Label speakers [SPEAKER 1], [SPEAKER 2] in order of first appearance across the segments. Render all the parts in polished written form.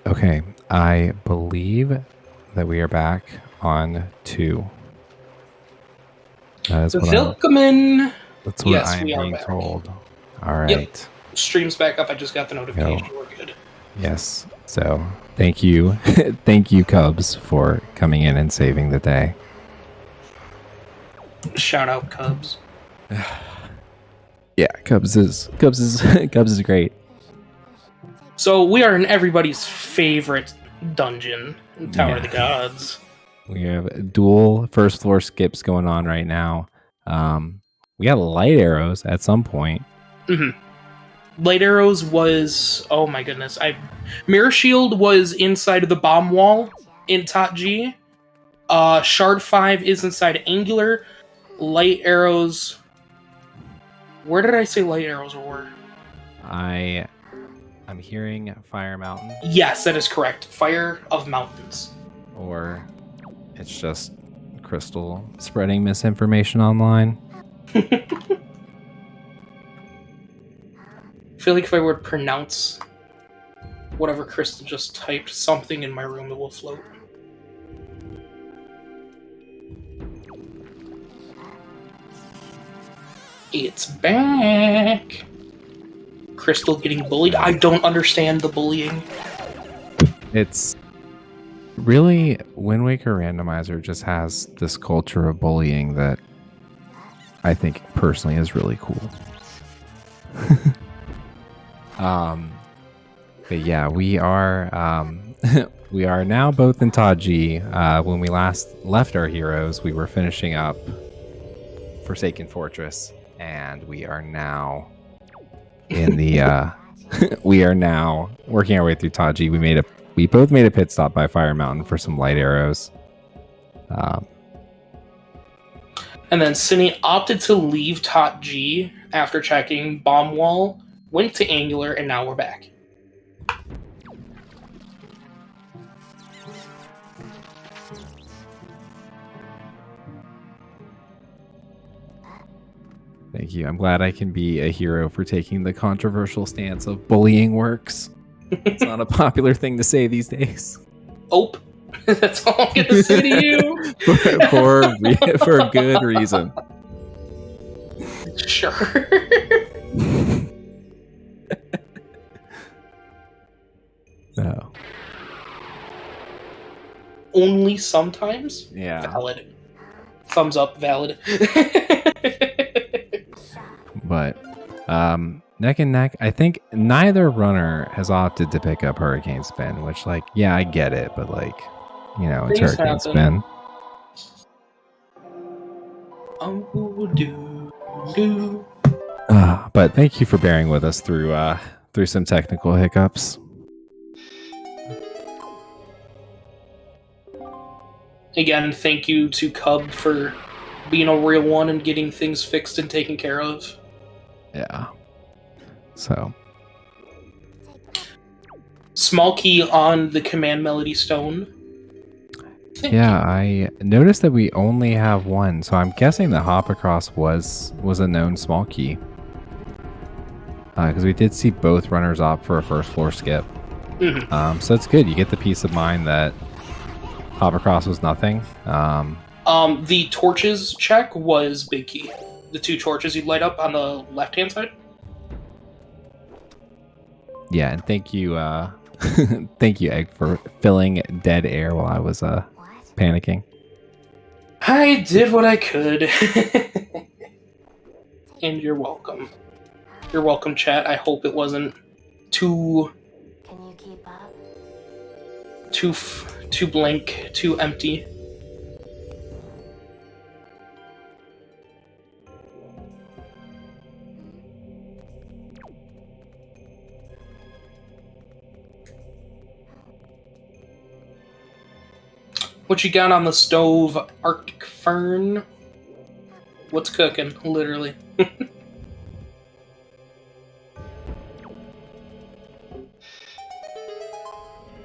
[SPEAKER 1] Okay, I believe that we are back on 2. That is what
[SPEAKER 2] Willkommen.
[SPEAKER 1] that's what
[SPEAKER 2] Yes,
[SPEAKER 1] I am
[SPEAKER 2] we are
[SPEAKER 1] being
[SPEAKER 2] back.
[SPEAKER 1] told. All right.
[SPEAKER 2] Stream's back up. I just got the notification.
[SPEAKER 1] Go.
[SPEAKER 2] We're good.
[SPEAKER 1] Yes. So thank you, thank you, Cubs, for coming in and saving the day.
[SPEAKER 2] Shout out Cubs.
[SPEAKER 1] Yeah, Cubs is Cubs is great.
[SPEAKER 2] So we are in everybody's favorite dungeon, Tower of the Gods.
[SPEAKER 1] We have dual first floor skips going on right now. We got light arrows at some point.
[SPEAKER 2] Light arrows was my goodness. Mirror Shield was inside of the bomb wall in Tot G. Shard 5 is inside Angular. Light arrows. Where did I say light arrows were?
[SPEAKER 1] I'm hearing Fire Mountain.
[SPEAKER 2] Yes, that is correct. Fire of Mountains.
[SPEAKER 1] Or it's just Crystal spreading misinformation online.
[SPEAKER 2] I feel like if I were to pronounce whatever Crystal just typed, something in my room, it will float. It's back! Crystal getting bullied? I don't understand the bullying.
[SPEAKER 1] It's really, Wind Waker Randomizer just has this culture of bullying that I think personally is really cool. But yeah, we are we are now both in Taji. When we last left our heroes, we were finishing up Forsaken Fortress, and we are now in the we are now working our way through Taji. We both made a pit stop by Fire Mountain for some light arrows.
[SPEAKER 2] And then Synii opted to leave Tot G after checking Bomb Wall, went to Angular, and now we're back.
[SPEAKER 1] Thank you. I'm glad I can be a hero for taking the controversial stance of bullying works. It's not a popular thing to say these days.
[SPEAKER 2] Oh, that's all I'm gonna say to you.
[SPEAKER 1] for good reason.
[SPEAKER 2] Sure.
[SPEAKER 1] No.
[SPEAKER 2] Only sometimes?
[SPEAKER 1] Yeah.
[SPEAKER 2] Valid. Thumbs up, valid.
[SPEAKER 1] But neck and neck, I think neither runner has opted to pick up Hurricane Spin, which, like, yeah, I get it, but, like, you know, it's
[SPEAKER 2] Things
[SPEAKER 1] Hurricane
[SPEAKER 2] happen.
[SPEAKER 1] Spin. But thank you for bearing with us through some technical hiccups.
[SPEAKER 2] Again, thank you to Cub for being a real one and getting things fixed and taken care of.
[SPEAKER 1] Yeah. So.
[SPEAKER 2] Small key on the command melody stone.
[SPEAKER 1] Yeah, I noticed that we only have one, so I'm guessing the hop across was a known small key. Because we did see both runners opt for a first floor skip.
[SPEAKER 2] Mm-hmm.
[SPEAKER 1] So it's good. You get the peace of mind that hop across was nothing.
[SPEAKER 2] The torches check was big key. The 2 torches you'd light up on the left-hand side.
[SPEAKER 1] Yeah, and thank you, thank you, Egg, for filling dead air while I was panicking.
[SPEAKER 2] I did what I could. And you're welcome. You're welcome, chat. I hope it wasn't too...
[SPEAKER 3] Can you keep up?
[SPEAKER 2] Too blank, too empty. What you got on the stove, Arctic Fern? What's cooking, literally?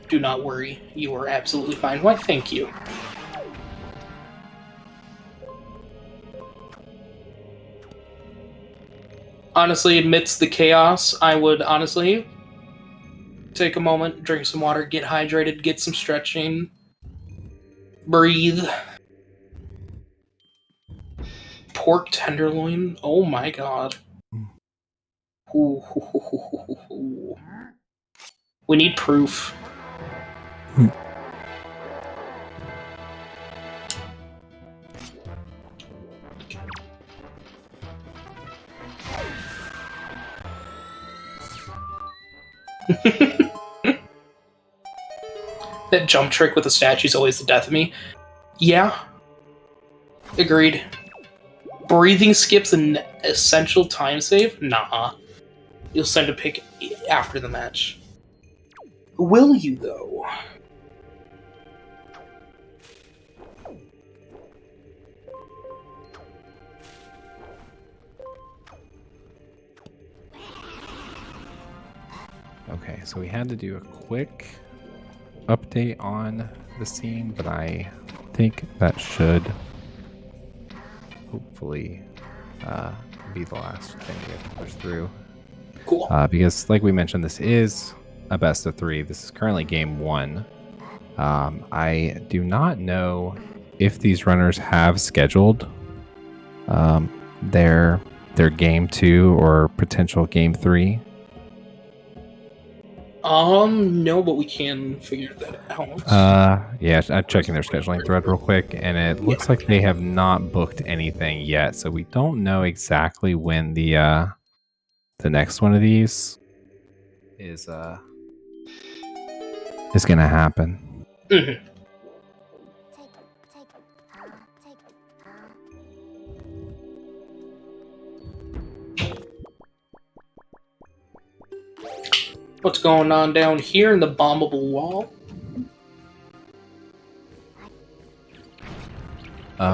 [SPEAKER 2] Do not worry, you are absolutely fine. Why, thank you. Honestly, amidst the chaos, I would honestly Take a moment, drink some water, get hydrated, get some stretching. Breathe. Pork tenderloin? Oh my god. Ooh. We need proof. That jump trick with the statue is always the death of me. Yeah. Agreed. Breathing skips an essential time save? Nah. You'll send a pick after the match. Will you, though?
[SPEAKER 1] Okay, so we had to do a quick update on the scene, but I think that should hopefully be the last thing we have to push through.
[SPEAKER 2] Cool.
[SPEAKER 1] Because, like we mentioned, this is a best of 3. This is currently game 1. I do not know if these runners have scheduled their game 2 or potential game 3.
[SPEAKER 2] No, but we can figure that out.
[SPEAKER 1] Yeah, I'm checking their scheduling thread real quick, and it looks like they have not booked anything yet, so we don't know exactly when the next one of these is gonna happen.
[SPEAKER 2] Mm-hmm. What's going on down here in the bombable wall?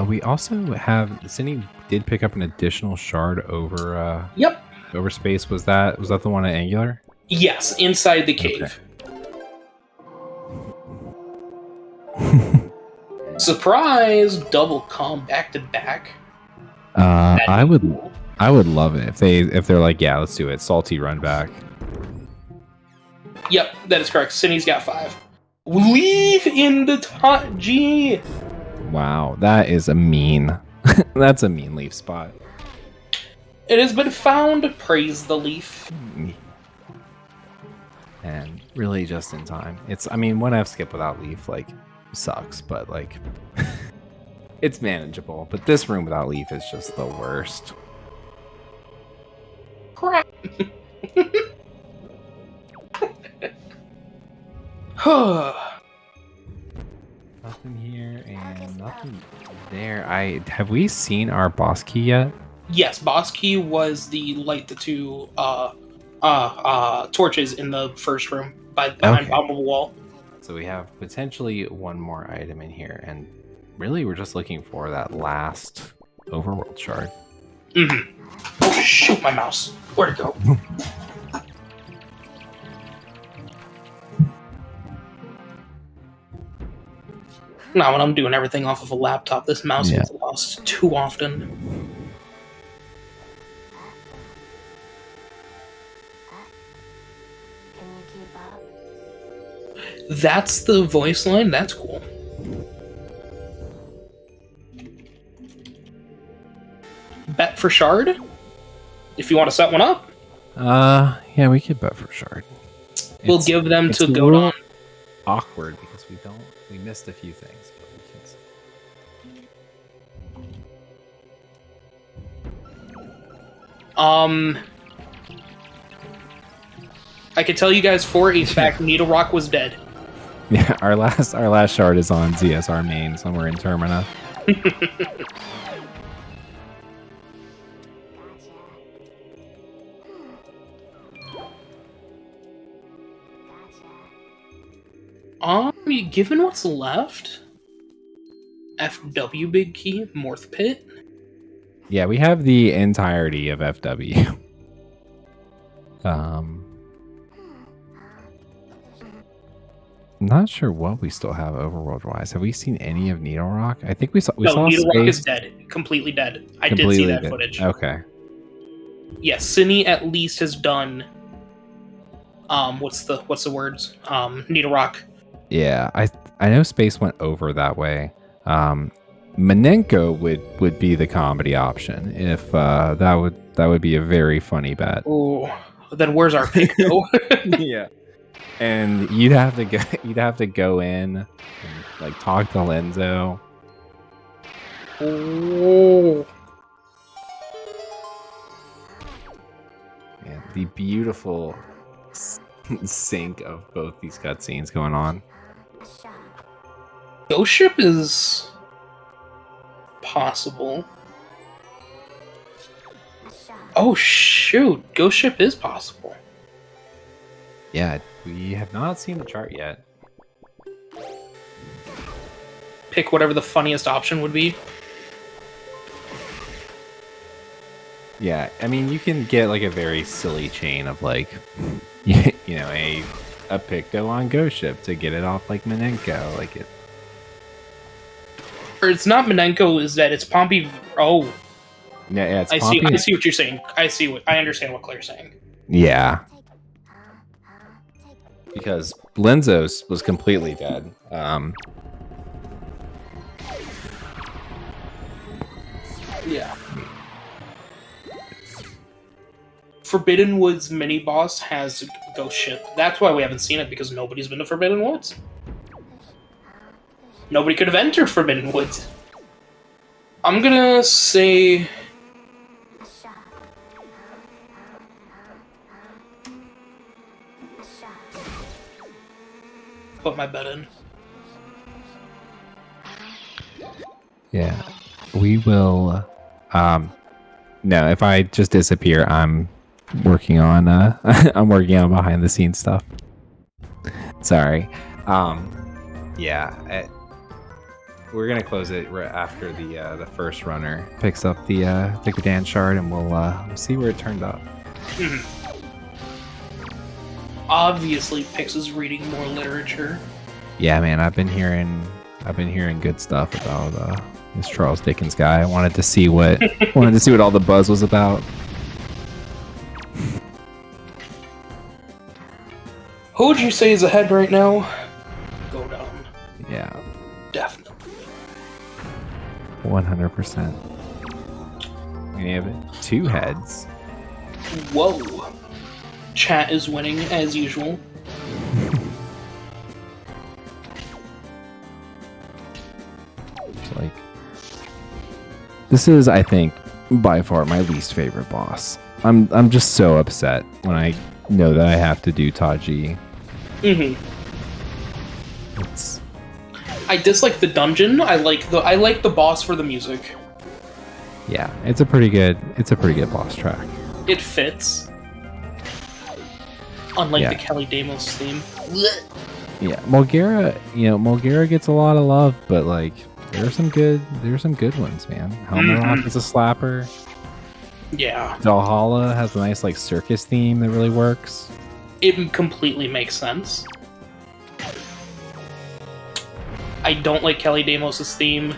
[SPEAKER 1] We also have Synii did pick up an additional shard over
[SPEAKER 2] Yep.
[SPEAKER 1] over space. Was that the one at Angular?
[SPEAKER 2] Yes, inside the cave.
[SPEAKER 1] Okay.
[SPEAKER 2] Surprise! Double calm back to back.
[SPEAKER 1] I would love it if they're like, yeah, let's do it. Salty run back.
[SPEAKER 2] Yep, that is correct. Synnii's got 5. Leave in the top G.
[SPEAKER 1] Wow, that is a mean. That's a mean leaf spot.
[SPEAKER 2] It has been found. Praise the leaf.
[SPEAKER 1] And really just in time. I mean, 1F skip without leaf like sucks, but like it's manageable. But this room without leaf is just the worst.
[SPEAKER 2] Crap.
[SPEAKER 1] Nothing here and nothing there. Have we seen our boss key yet?
[SPEAKER 2] Yes, boss key was the light the 2 torches in the first room behind bombable wall.
[SPEAKER 1] So we have potentially one more item in here, and really we're just looking for that last overworld shard.
[SPEAKER 2] Mm-hmm. Oh shoot, my mouse. Where'd it go? Now, when I'm doing everything off of a laptop, this mouse gets lost too often. That's the voice line? That's cool. Bet for shard? If you want to set one up?
[SPEAKER 1] Yeah, we could bet for shard.
[SPEAKER 2] We'll give them to Godon.
[SPEAKER 1] Awkward because we missed a few things, but we can.
[SPEAKER 2] I can tell you guys for a fact, Needle Rock was dead.
[SPEAKER 1] Yeah, our last shard is on ZSR main somewhere in Termina.
[SPEAKER 2] Given what's left, FW big key, Morth Pit.
[SPEAKER 1] Yeah, we have the entirety of FW. I'm not sure what we still have overworld wise. Have we seen any of Needle Rock? I think we saw.
[SPEAKER 2] Needle Rock is dead, completely dead. I did see that footage.
[SPEAKER 1] Okay.
[SPEAKER 2] Yes, Synii at least has done what's the words? Needle Rock.
[SPEAKER 1] Yeah, I know Space went over that way. Manenko would be the comedy option if that would be a very funny bet.
[SPEAKER 2] Oh, then where's our pick though?
[SPEAKER 1] Yeah. And you'd have to go in and like talk to Lenzo.
[SPEAKER 2] Oh,
[SPEAKER 1] And the beautiful sync of both these cutscenes going on.
[SPEAKER 2] Ghost Ship is possible. Oh shoot, Ghost Ship is possible.
[SPEAKER 1] Yeah, we have not seen the chart yet.
[SPEAKER 2] Pick whatever the funniest option would be.
[SPEAKER 1] Yeah, I mean, you can get like a very silly chain of like, you know, a pick go on Ghost Ship to get it off like Manenko, like it.
[SPEAKER 2] Or it's not Manenko, is that it's Pompey? Oh,
[SPEAKER 1] Yeah, it's
[SPEAKER 2] I
[SPEAKER 1] Pompey.
[SPEAKER 2] see what you're saying. I understand what Claire's saying.
[SPEAKER 1] Yeah, because Lenzo's was completely dead.
[SPEAKER 2] Yeah. Forbidden Woods mini boss has Ghost Ship. That's why we haven't seen it, because nobody's been to Forbidden Woods. Nobody could have entered Forbidden Woods. I'm gonna say... Put my bet in.
[SPEAKER 1] Yeah, we will. No, if I just disappear, I'm working on I'm working on behind the scenes stuff. Sorry. Yeah, we're gonna close it right after the first runner picks up the Gdansk shard, and we'll see where it turned up.
[SPEAKER 2] Obviously, Pix is reading more literature.
[SPEAKER 1] Yeah, man, I've been hearing good stuff about this Charles Dickens guy. I wanted to see what all the buzz was about.
[SPEAKER 2] Who would you say is ahead right now? Go down.
[SPEAKER 1] Yeah,
[SPEAKER 2] Definitely.
[SPEAKER 1] 100%. We have two heads.
[SPEAKER 2] Whoa. Chat is winning, as usual.
[SPEAKER 1] It's like, this is, I think, by far my least favorite boss. I'm just so upset when I know that I have to do Taji. It's
[SPEAKER 2] I dislike the dungeon. I like the boss for the music.
[SPEAKER 1] yeah, it's a pretty good boss track.
[SPEAKER 2] It fits. Unlike
[SPEAKER 1] Yeah.
[SPEAKER 2] the Kelly Damos theme.
[SPEAKER 1] Yeah, Mulgara gets a lot of love, but like there's some good ones, man. Helmet Rock is a slapper.
[SPEAKER 2] Yeah.
[SPEAKER 1] Valhalla has a nice like circus theme that really works.
[SPEAKER 2] It completely makes sense. I don't like Kelly Damos' theme.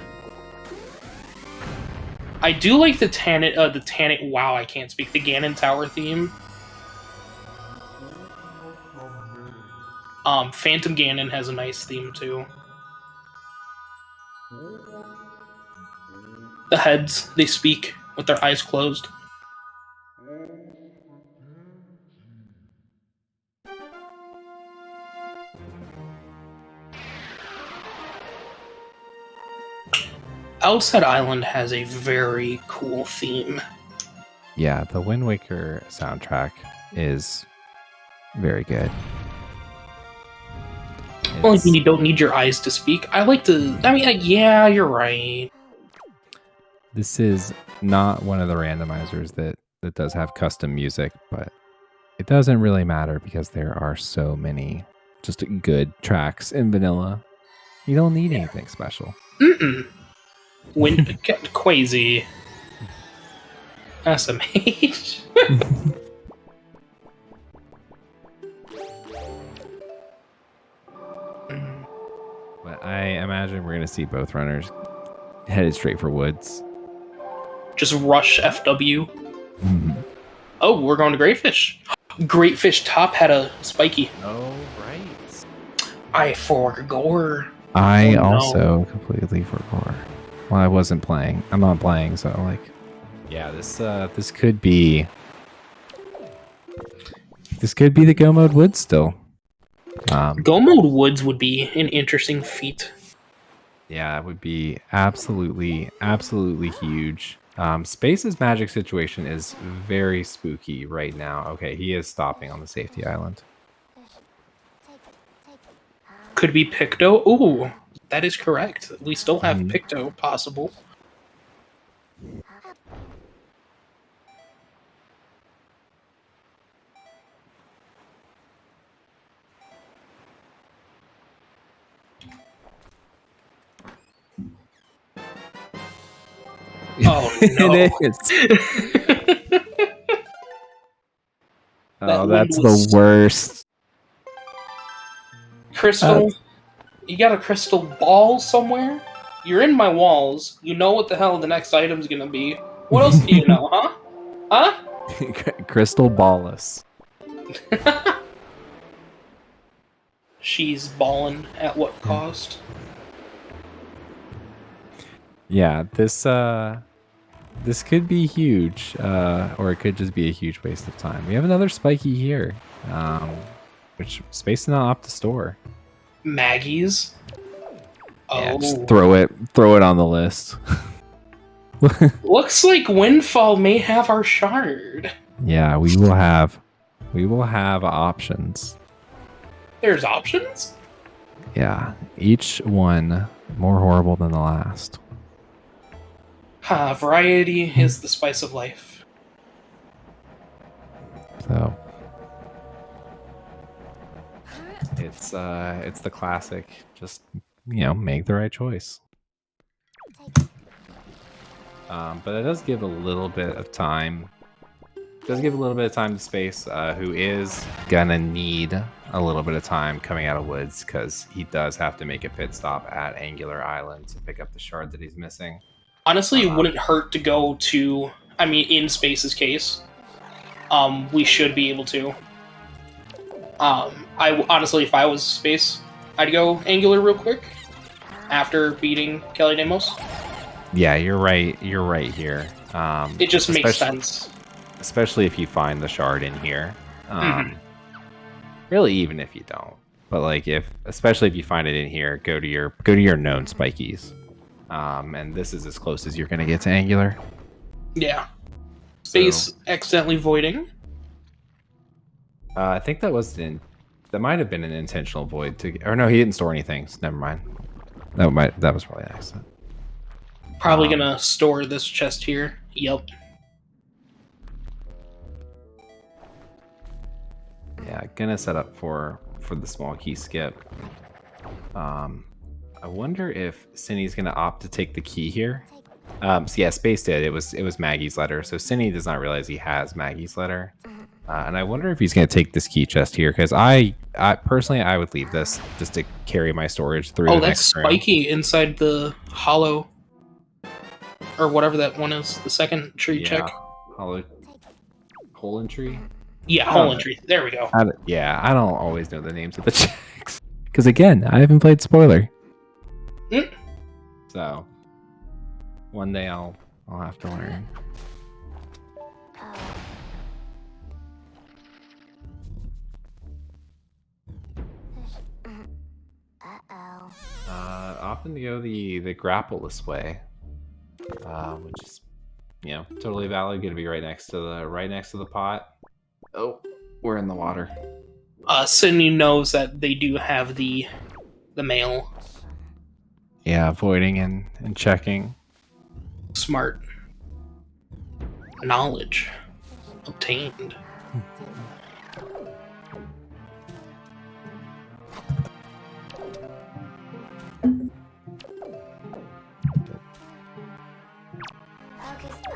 [SPEAKER 2] I do like the Tanit, wow, I can't speak, the Ganon Tower theme. Phantom Ganon has a nice theme too. The heads, they speak with their eyes closed. Outside Island has a very cool theme.
[SPEAKER 1] Yeah, the Wind Waker soundtrack is very good.
[SPEAKER 2] Only thing you don't need your eyes to speak. Yeah, you're right.
[SPEAKER 1] This is not one of the randomizers that does have custom music, but it doesn't really matter because there are so many just good tracks in vanilla. You don't need anything special.
[SPEAKER 2] Quasi. SMH.
[SPEAKER 1] But I imagine we're going to see both runners headed straight for woods.
[SPEAKER 2] Just rush FW. Oh, we're going to Greyfish. Great Fish Top had a spiky.
[SPEAKER 1] Oh, right.
[SPEAKER 2] I forgot.
[SPEAKER 1] I
[SPEAKER 2] Oh, no.
[SPEAKER 1] also completely forgot. Well, I wasn't playing. I'm not playing, so like, yeah, this could be the Go Mode Woods still.
[SPEAKER 2] Go Mode Woods would be an interesting feat.
[SPEAKER 1] Yeah, it would be absolutely huge. Space's magic situation is very spooky right now. Okay, he is stopping on the safety island.
[SPEAKER 2] Could be Picto. Ooh, that is correct. We still have
[SPEAKER 1] Mhm.
[SPEAKER 2] Picto possible. Oh no!
[SPEAKER 1] It is. Oh, that's the worst.
[SPEAKER 2] Crystal, you got a crystal ball somewhere? You're in my walls. You know what the hell the next item's gonna be. What else do you know, huh? Huh?
[SPEAKER 1] Crystal Ballus.
[SPEAKER 2] She's ballin' at what cost?
[SPEAKER 1] Yeah, this could be huge, or it could just be a huge waste of time. We have another spiky here, which Space did not opt to store.
[SPEAKER 2] Maggie's.
[SPEAKER 1] Yeah, just
[SPEAKER 2] Oh.
[SPEAKER 1] throw it on the list.
[SPEAKER 2] Looks like Windfall may have our shard.
[SPEAKER 1] Yeah, we will have options.
[SPEAKER 2] There's options?
[SPEAKER 1] Yeah, each one more horrible than the last.
[SPEAKER 2] Variety is the spice of life.
[SPEAKER 1] So it's the classic. Just make the right choice. But it does give a little bit of time. It does give a little bit of time to Space, who is gonna need a little bit of time coming out of Woods because he does have to make a pit stop at Angular Island to pick up the shard that he's missing.
[SPEAKER 2] Honestly, it wouldn't hurt to go to. I mean, in Space's case, we should be able to. I honestly, if I was Space, I'd go Angular real quick after beating Kelly Demos.
[SPEAKER 1] Yeah, you're right. You're right here.
[SPEAKER 2] It just makes sense,
[SPEAKER 1] especially if you find the shard in here. Really, even if you don't, but like especially if you find it in here, go to your known spikies. And this is as close as you're gonna get to Angular.
[SPEAKER 2] Yeah. Space accidentally voiding.
[SPEAKER 1] I think that might have been an intentional void or no, he didn't store anything. So never mind. That was probably an accident.
[SPEAKER 2] Probably gonna store this chest here. Yep.
[SPEAKER 1] Yeah, gonna set up for the small key skip. I wonder if Synnii's gonna opt to take the key here. So yeah, Space did. It was Maggie's letter. So Synii does not realize he has Maggie's letter. And I wonder if he's gonna take this key chest here because I personally I would leave this just to carry my storage through.
[SPEAKER 2] Oh,
[SPEAKER 1] the
[SPEAKER 2] that's
[SPEAKER 1] next room.
[SPEAKER 2] spiky inside the hollow, or whatever that one is. The second tree check.
[SPEAKER 1] Hollow hole in tree.
[SPEAKER 2] Yeah, hole in tree. There we go.
[SPEAKER 1] I don't always know the names of the checks because again, I haven't played spoiler. So one day I'll have to learn. Often to go the grappleless way, which is totally valid. Going to be right next to the pot. Oh, we're in the water.
[SPEAKER 2] Synii knows that they do have the mail.
[SPEAKER 1] Yeah, avoiding and checking.
[SPEAKER 2] Smart. Knowledge obtained.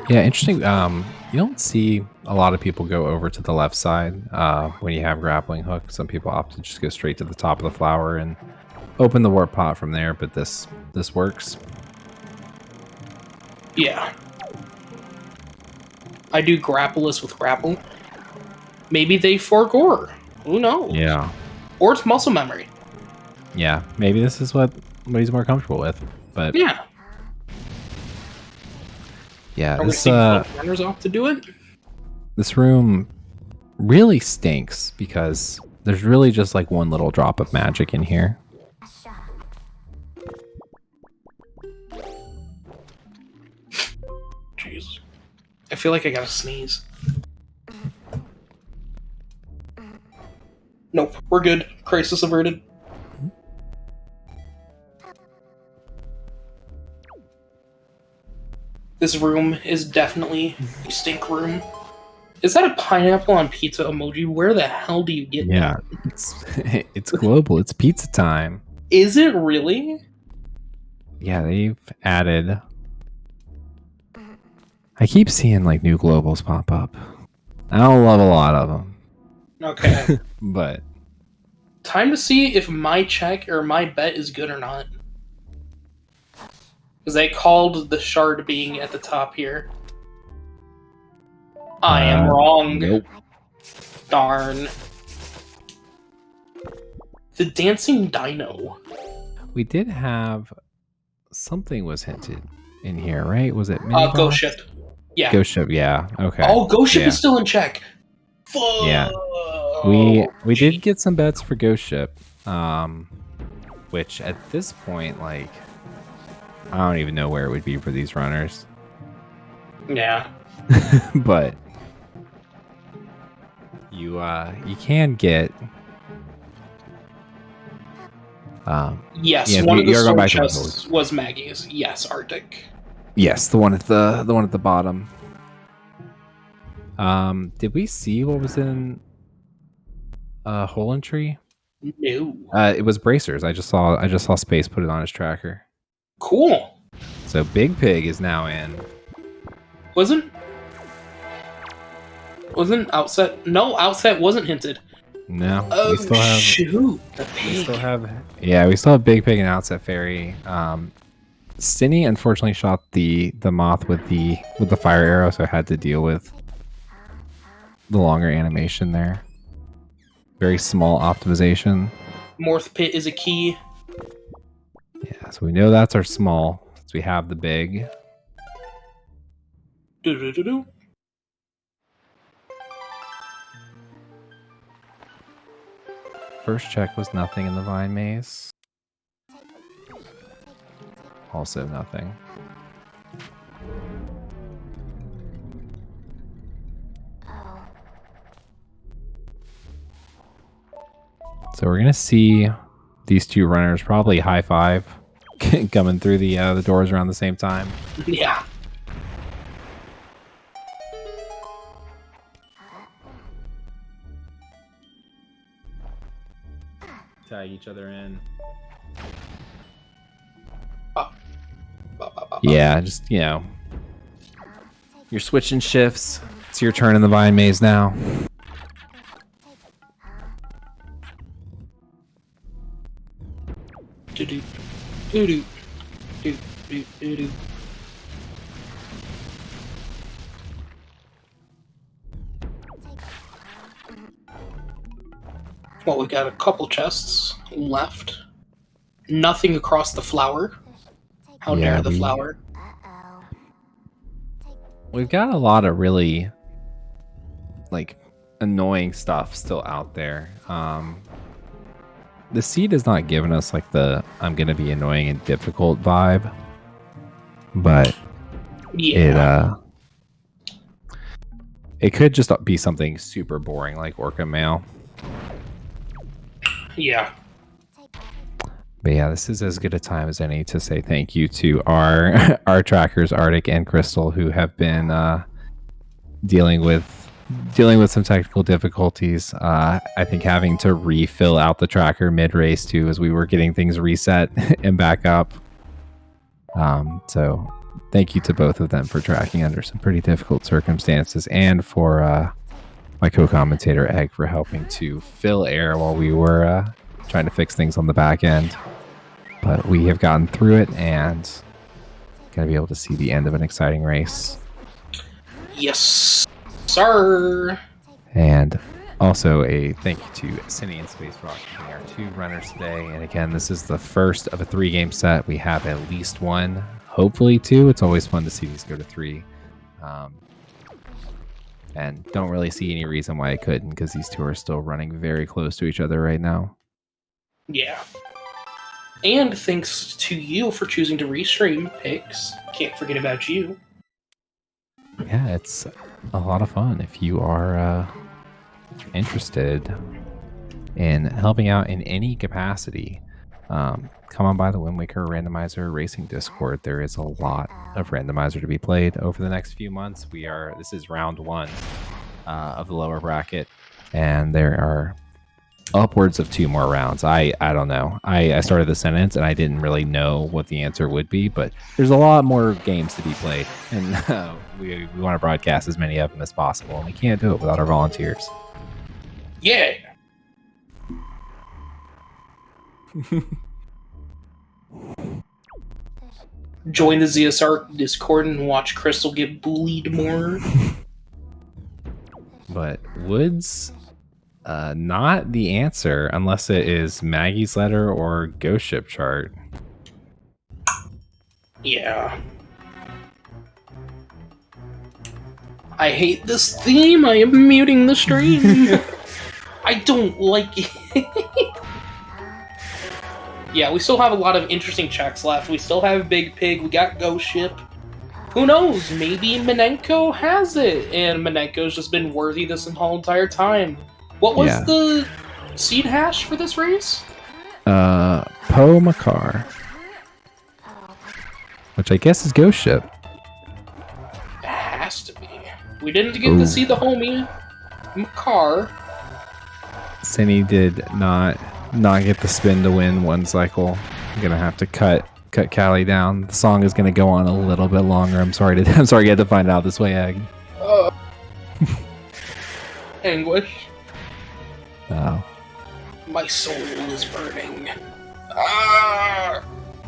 [SPEAKER 2] Yeah, interesting. You don't see a lot of people go over to the left side when you have grappling hook. Some people opt to just go straight to the top of the flower and open the warp pot from there, but this works. Yeah. I do grappleless with grapple. Maybe they forgore. Who knows?
[SPEAKER 1] Yeah.
[SPEAKER 2] Or it's muscle memory.
[SPEAKER 1] Yeah. Maybe this is what he's more comfortable with. But
[SPEAKER 2] Yeah.
[SPEAKER 1] yeah,
[SPEAKER 2] Are we
[SPEAKER 1] this
[SPEAKER 2] runners off to do it?
[SPEAKER 1] this room really stinks because there's really just like one little drop of magic in here.
[SPEAKER 2] Jeez. I feel like I gotta sneeze. Nope, we're good. Crisis averted. This room is definitely a stink room. Is that a pineapple on pizza emoji? Where the hell do you get that?
[SPEAKER 1] It's global. It's pizza time.
[SPEAKER 2] Is it really?
[SPEAKER 1] Yeah, they've added. I keep seeing like new globals pop up. I don't love a lot of them.
[SPEAKER 2] Okay.
[SPEAKER 1] But
[SPEAKER 2] Time to see if my check or my bet is good or not. Because they called the shard being at the top here. I am wrong.
[SPEAKER 1] Nope.
[SPEAKER 2] Darn. The dancing dino.
[SPEAKER 1] We did have something was hinted in here, right? Was it
[SPEAKER 2] Ghost ship. Yeah.
[SPEAKER 1] Ghost ship, yeah. Okay.
[SPEAKER 2] Oh, Ghost ship
[SPEAKER 1] Yeah.
[SPEAKER 2] is still in check. Fuck.
[SPEAKER 1] Yeah. We did get some bets for Ghost ship, which at this point, like, I don't even know where it would be for these runners.
[SPEAKER 2] Yeah.
[SPEAKER 1] But you can get
[SPEAKER 2] yes,
[SPEAKER 1] yeah,
[SPEAKER 2] one of the
[SPEAKER 1] you're going
[SPEAKER 2] sword
[SPEAKER 1] back to
[SPEAKER 2] chests was Maggie's. Yes, Arctic.
[SPEAKER 1] yes, the one at the bottom. Did we see what was in Hole and Tree?
[SPEAKER 2] No.
[SPEAKER 1] It was bracers. I just saw Space put it on his tracker.
[SPEAKER 2] Cool.
[SPEAKER 1] So Big Pig is now in.
[SPEAKER 2] Wasn't Outset? No, Outset wasn't hinted.
[SPEAKER 1] No,
[SPEAKER 2] Oh,
[SPEAKER 1] we still have.
[SPEAKER 2] shoot. The
[SPEAKER 1] We
[SPEAKER 2] pig.
[SPEAKER 1] still have. Yeah, we still have Big Pig and Outset Fairy. Synii unfortunately shot the moth with the fire arrow, so I had to deal with the longer animation there. Very small optimization.
[SPEAKER 2] Morth Pit is a key.
[SPEAKER 1] Yeah, so we know that's our small. So we have the big.
[SPEAKER 2] Do-do-do-do.
[SPEAKER 1] First check was nothing in the vine maze. Also nothing. So we're gonna see these two runners probably high five coming through the doors around the same time.
[SPEAKER 2] Yeah.
[SPEAKER 1] Tag each other in.
[SPEAKER 2] Ba-ba-ba-ba.
[SPEAKER 1] Yeah, just you're switching shifts. It's your turn in the vine maze now.
[SPEAKER 2] Do-do. Do-do. Do-do-do-do. Well, we got a couple chests left. Nothing across the flower. How
[SPEAKER 1] Yeah,
[SPEAKER 2] dare the flower?
[SPEAKER 1] We've got a lot of really like annoying stuff still out there. The seed has not given us like the I'm gonna be annoying and difficult vibe, but
[SPEAKER 2] Yeah.
[SPEAKER 1] it could just be something super boring like Orca Mail.
[SPEAKER 2] Yeah.
[SPEAKER 1] But yeah, this is as good a time as any to say thank you to our our trackers, Arctic and Crystal, who have been dealing with some technical difficulties. I think having to refill out the tracker mid race too, as we were getting things reset and back up. So thank you to both of them for tracking under some pretty difficult circumstances, and for my co-commentator Egg for helping to fill air while we were trying to fix things on the back end. But we have gotten through it and gonna be able to see the end of an exciting race.
[SPEAKER 2] Yes, sir.
[SPEAKER 1] And Also, a thank you to Synii and SpaceRawk being our 2 runners today. And again, this is the first of a 3-game set. We have at least 1, hopefully 2. It's always fun to see these go to 3. And don't really see any reason why I couldn't, because these 2 are still running very close to each other right now.
[SPEAKER 2] Yeah. And thanks to you for choosing to restream picks. Can't forget about you.
[SPEAKER 1] Yeah, it's a lot of fun. If you are interested in helping out in any capacity, come on by the Wind Waker Randomizer Racing Discord. There is a lot of Randomizer to be played over the next few months. This is round 1 of the lower bracket, and there are upwards of 2 more rounds. I don't know. I started the sentence and I didn't really know what the answer would be, but there's a lot more games to be played, and we want to broadcast as many of them as possible, and we can't do it without our volunteers.
[SPEAKER 2] Yeah. Join the ZSR Discord and watch Crystal get bullied more.
[SPEAKER 1] But Woods, not the answer unless it is Maggie's letter or Ghost Ship chart.
[SPEAKER 2] Yeah. I hate this theme. I am muting the stream. I don't like it. Yeah, we still have a lot of interesting checks left. We still have Big Pig. We got Ghost Ship. Who knows? Maybe Minenko has it, and Minenko's just been worthy this whole entire time. What was the seed hash for this race?
[SPEAKER 1] Poe Makar, which I guess is Ghost Ship.
[SPEAKER 2] It has to be. We didn't get to see the homie Makar.
[SPEAKER 1] Synii did not get the spin to win 1 cycle. I'm gonna have to cut Callie down. The song is gonna go on a little bit longer. I'm sorry you had to find out this way, Egg.
[SPEAKER 2] Anguish.
[SPEAKER 1] Oh.
[SPEAKER 2] My soul is burning.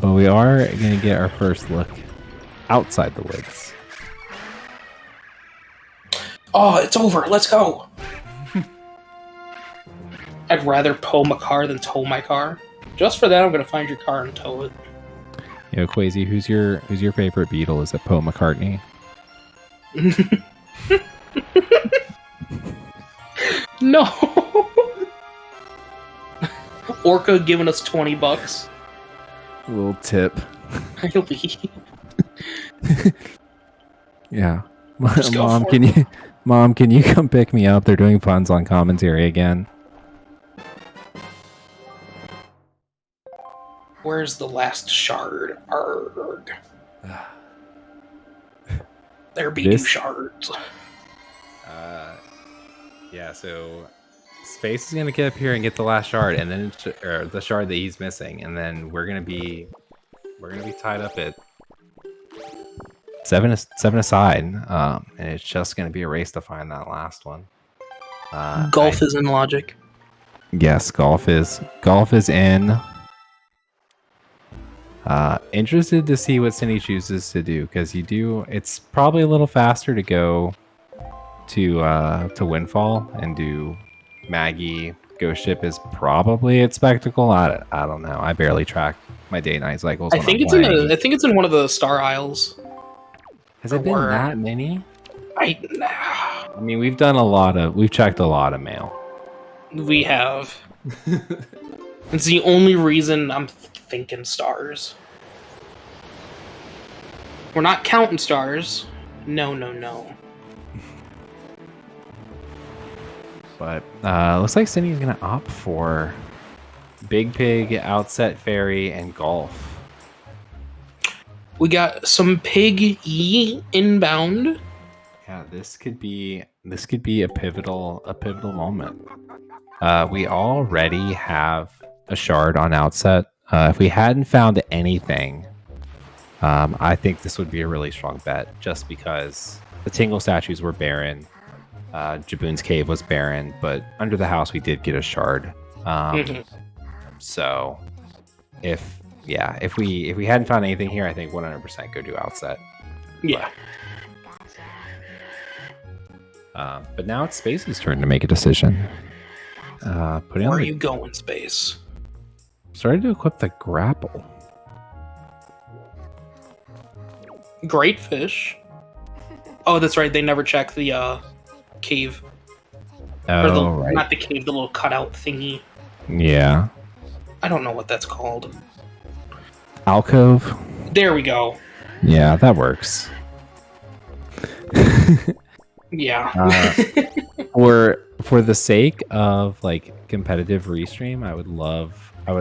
[SPEAKER 1] But we are gonna get our first look outside the woods.
[SPEAKER 2] Oh, it's over. Let's go. I'd rather pull my car than tow my car. Just for that, I'm gonna find your car and tow it.
[SPEAKER 1] Yo, Quasi, who's your favorite Beatle? Is it Paul McCartney?
[SPEAKER 2] No. Orca giving us $20.
[SPEAKER 1] A little tip.
[SPEAKER 2] I'll leave.
[SPEAKER 1] Yeah. Mom, can you come pick me up? They're doing puns on commentary again.
[SPEAKER 2] Where's the last shard? Arg. They're beating shards.
[SPEAKER 1] Yeah, so Space is gonna get up here and get the last shard, and then the shard that he's missing, and then we're gonna be tied up at seven aside, and it's just gonna be a race to find that last one.
[SPEAKER 2] Golf is in logic.
[SPEAKER 1] Yes, golf is in. Interested to see what Synii chooses to do, because it's probably a little faster to go to Windfall and do Maggie. Ghost Ship is probably at Spectacle. I don't know. I barely track my day-night cycles.
[SPEAKER 2] I think it's in one of the Star Isles.
[SPEAKER 1] Has it been that many?
[SPEAKER 2] I
[SPEAKER 1] mean, we've checked a lot of mail.
[SPEAKER 2] We have. It's the only reason I'm thinking stars. We're not counting stars. No.
[SPEAKER 1] But looks like Synni's gonna opt for Big Pig, Outset Ferry, and Golf.
[SPEAKER 2] We got some Pig inbound.
[SPEAKER 1] Yeah, this could be a pivotal moment. We already have a shard on Outset. If we hadn't found anything, I think this would be a really strong bet, just because the Tingle statues were barren. Jaboon's Cave was barren, but under the house we did get a shard. So if we hadn't found anything here, I think 100% go do Outset.
[SPEAKER 2] Yeah.
[SPEAKER 1] But now it's Space's turn to make a decision.
[SPEAKER 2] Where are you going, Space?
[SPEAKER 1] Started to equip the grapple.
[SPEAKER 2] Great fish. Oh, that's right. They never check the cave.
[SPEAKER 1] Oh, right.
[SPEAKER 2] Not the cave, the little cutout thingy.
[SPEAKER 1] Yeah.
[SPEAKER 2] I don't know what that's called.
[SPEAKER 1] Alcove.
[SPEAKER 2] There we go.
[SPEAKER 1] Yeah, that works.
[SPEAKER 2] Yeah.
[SPEAKER 1] For the sake of like competitive restream, I would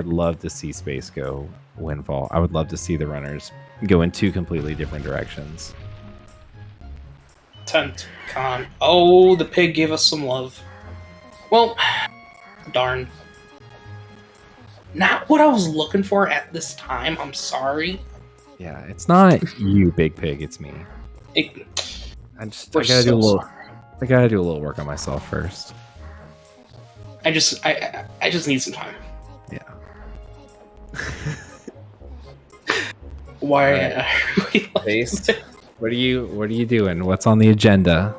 [SPEAKER 1] love to see Space go Windfall. I would love to see the runners go in two completely different directions.
[SPEAKER 2] Tent con. Oh, the pig gave us some love. Well, darn. Not what I was looking for at this time. I'm sorry.
[SPEAKER 1] Yeah, it's not you, Big Pig. It's me. I gotta do a little work on myself first.
[SPEAKER 2] I just need some time.
[SPEAKER 1] Yeah.
[SPEAKER 2] Why?
[SPEAKER 1] Right. Face. What are you doing? What's on the agenda?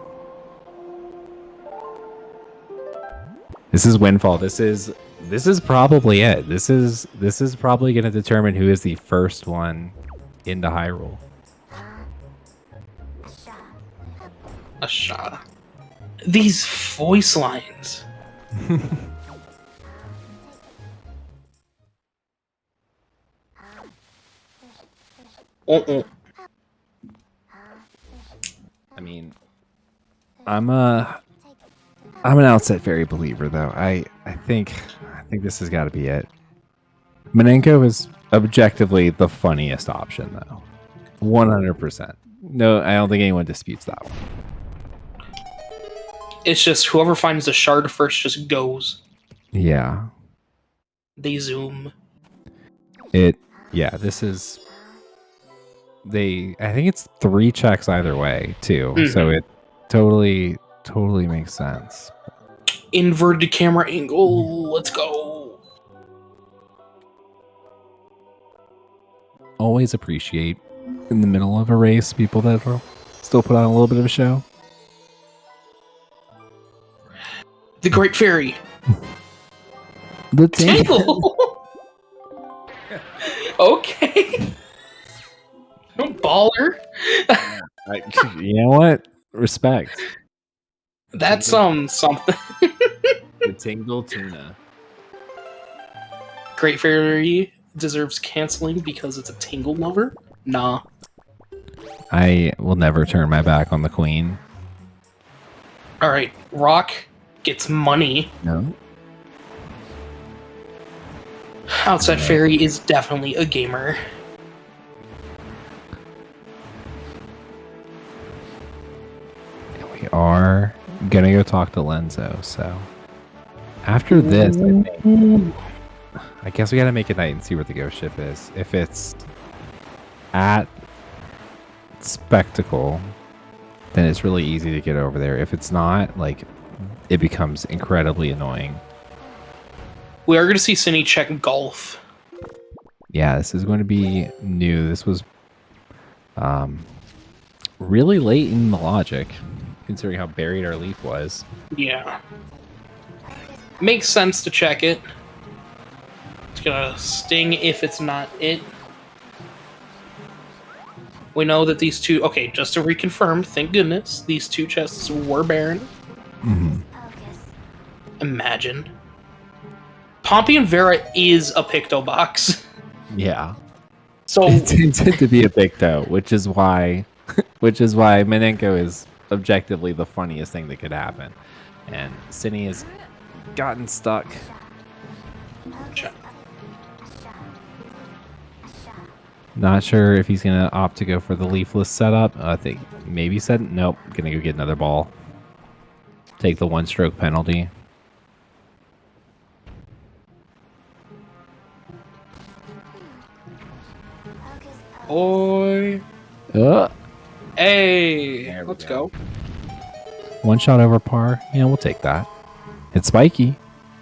[SPEAKER 1] This is Windfall. This is probably it. This is probably going to determine who is the first one into Hyrule.
[SPEAKER 2] Asha. These voice lines.
[SPEAKER 1] I mean, I'm an Outset Fairy believer, though. I think this has got to be it. Manenko is objectively the funniest option, though. 100%. No, I don't think anyone disputes that one.
[SPEAKER 2] It's just whoever finds the shard first just goes.
[SPEAKER 1] Yeah.
[SPEAKER 2] They zoom.
[SPEAKER 1] Yeah, this is... I think it's 3 checks either way, too. Mm-hmm. So it totally makes sense.
[SPEAKER 2] Inverted camera angle. Let's go.
[SPEAKER 1] Always appreciate, in the middle of a race, people that will still put on a little bit of a show.
[SPEAKER 2] The Great Fairy.
[SPEAKER 1] The Tingle.
[SPEAKER 2] Okay. Baller.
[SPEAKER 1] You know what? Respect.
[SPEAKER 2] That's something.
[SPEAKER 1] The Tingle Tuna.
[SPEAKER 2] Great Fairy deserves canceling because it's a Tingle lover? Nah. I
[SPEAKER 1] will never turn my back on the Queen.
[SPEAKER 2] Alright, Rock gets money.
[SPEAKER 1] No.
[SPEAKER 2] Outset Fairy is definitely a gamer.
[SPEAKER 1] We are gonna go talk to Lenzo, so after this, I guess we gotta make a night and see where the ghost ship is. If it's at Spectacle, then it's really easy to get over there. If it's not, like, it becomes incredibly annoying.
[SPEAKER 2] We are gonna see Synii check golf.
[SPEAKER 1] Yeah, this is going to be new. This was really late in the logic, considering how buried our leaf was.
[SPEAKER 2] Yeah. Makes sense to check it. It's gonna sting if it's not it. We know that these two... Okay, just to reconfirm, thank goodness, these 2 chests were barren.
[SPEAKER 1] Mm-hmm.
[SPEAKER 2] Imagine. Pompey and Vera is a Picto box.
[SPEAKER 1] Yeah.
[SPEAKER 2] So
[SPEAKER 1] it's intended to be a Picto, which is why Manenko is objectively the funniest thing that could happen. And Synii has gotten stuck. Not sure if he's gonna opt to go for the leafless setup. I think maybe nope. Gonna go get another ball. Take the 1-stroke penalty.
[SPEAKER 2] Boy. Hey, let's go.
[SPEAKER 1] 1 shot over par. Yeah, we'll take that. It's spiky.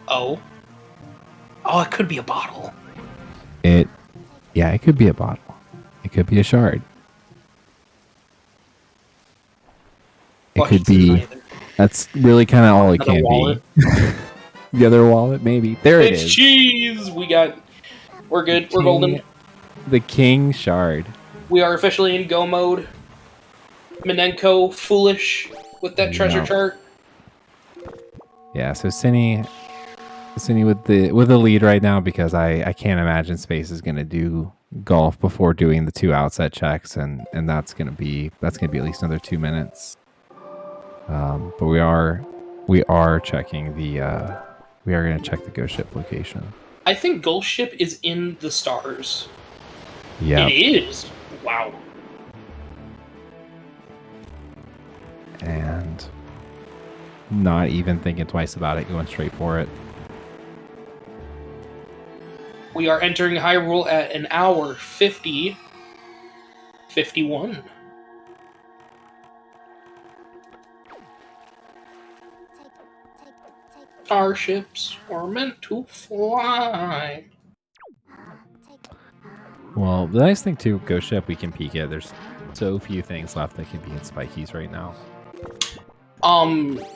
[SPEAKER 2] Oh, it could be a bottle.
[SPEAKER 1] Yeah, it could be a bottle. It could be a shard. It could be That's really kind of all it
[SPEAKER 2] Another
[SPEAKER 1] can
[SPEAKER 2] wallet.
[SPEAKER 1] be. The other wallet, maybe. There it
[SPEAKER 2] It's
[SPEAKER 1] is.
[SPEAKER 2] cheese! We're good. We're golden.
[SPEAKER 1] The King Shard.
[SPEAKER 2] We are officially in go mode. Minenko, foolish with that treasure chart.
[SPEAKER 1] Yeah, so Synii with the lead right now because I can't imagine Space is gonna do golf before doing the 2 outset checks, and that's gonna be at least another 2 minutes. But we are checking the we are gonna check the ghost ship location.
[SPEAKER 2] I think ghost ship is in the stars.
[SPEAKER 1] Yeah,
[SPEAKER 2] it is. Wow.
[SPEAKER 1] And not even thinking twice about it, going straight for it.
[SPEAKER 2] We are entering Hyrule at an hour 50:51. Starships are meant to fly.
[SPEAKER 1] Well, the nice thing too, ghost ship, we can peek it. There's so few things left that can be in spikies right now.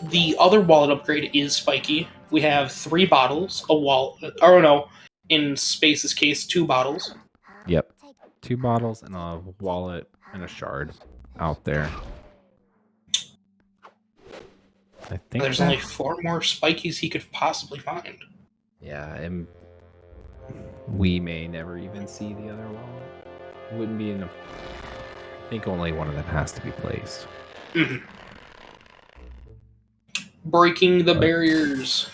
[SPEAKER 2] The other wallet upgrade is spiky. We have 3 bottles, a wallet, or no, in Space's case, 2 bottles.
[SPEAKER 1] Yep. 2 bottles and a wallet and a shard out there. I think
[SPEAKER 2] There's only 4 more spikies he could possibly find.
[SPEAKER 1] Yeah, and we may never even see the other wallet. Wouldn't be enough. I think only one of them has to be placed.
[SPEAKER 2] Mm-hmm. Breaking the barriers.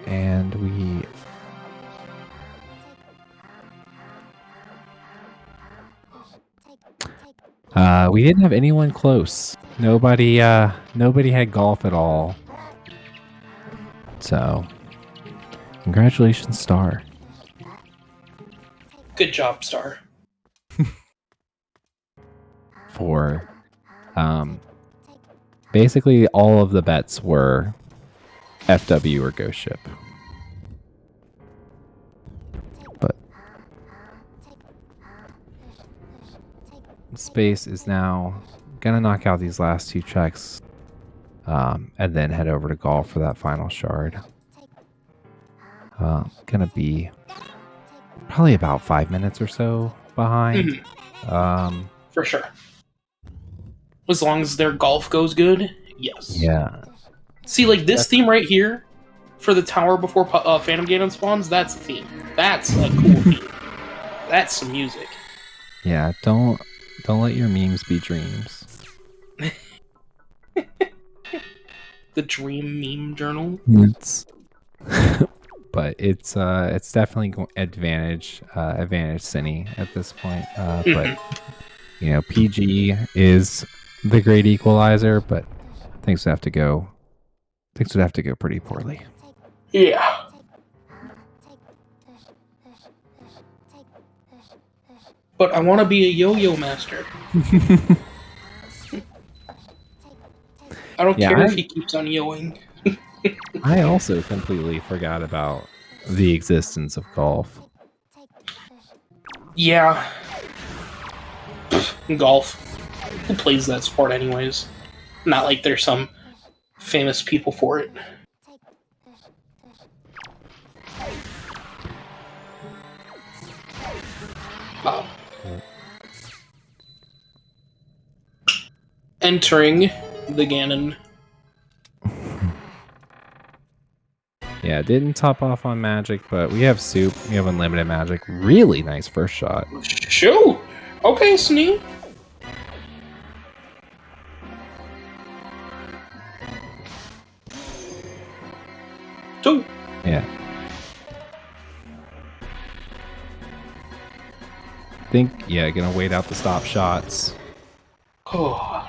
[SPEAKER 1] And we didn't have anyone close. Nobody had golf at all. So, congratulations, Star.
[SPEAKER 2] Good job, Star.
[SPEAKER 1] For basically all of the bets were FW or Ghost Ship. But Space is now gonna knock out these last 2 checks, and then head over to golf for that final shard. Gonna be probably about 5 minutes or so behind.
[SPEAKER 2] Mm-hmm. For sure. As long as their golf goes good, yes.
[SPEAKER 1] Yeah.
[SPEAKER 2] See, like this theme right here for the tower before Phantom Ganon spawns, that's the theme. That's a cool theme. That's some music.
[SPEAKER 1] Yeah, don't let your memes be dreams.
[SPEAKER 2] The Dream Meme Journal.
[SPEAKER 1] But it's definitely advantage Synii at this point. But you know, PG is the great equalizer, but things would have to go pretty poorly.
[SPEAKER 2] Yeah. But I want to be a yo-yo master. I don't care if he keeps on yoing.
[SPEAKER 1] I also completely forgot about the existence of golf.
[SPEAKER 2] Yeah. Golf. Who plays that sport anyways? Not like there's some famous people for it. Entering the Ganon.
[SPEAKER 1] Yeah, didn't top off on magic, but we have soup. We have unlimited magic. Really nice first shot.
[SPEAKER 2] Shoot! Okay, Synii. Two.
[SPEAKER 1] Yeah. Gonna wait out the stop shots.
[SPEAKER 2] Oh.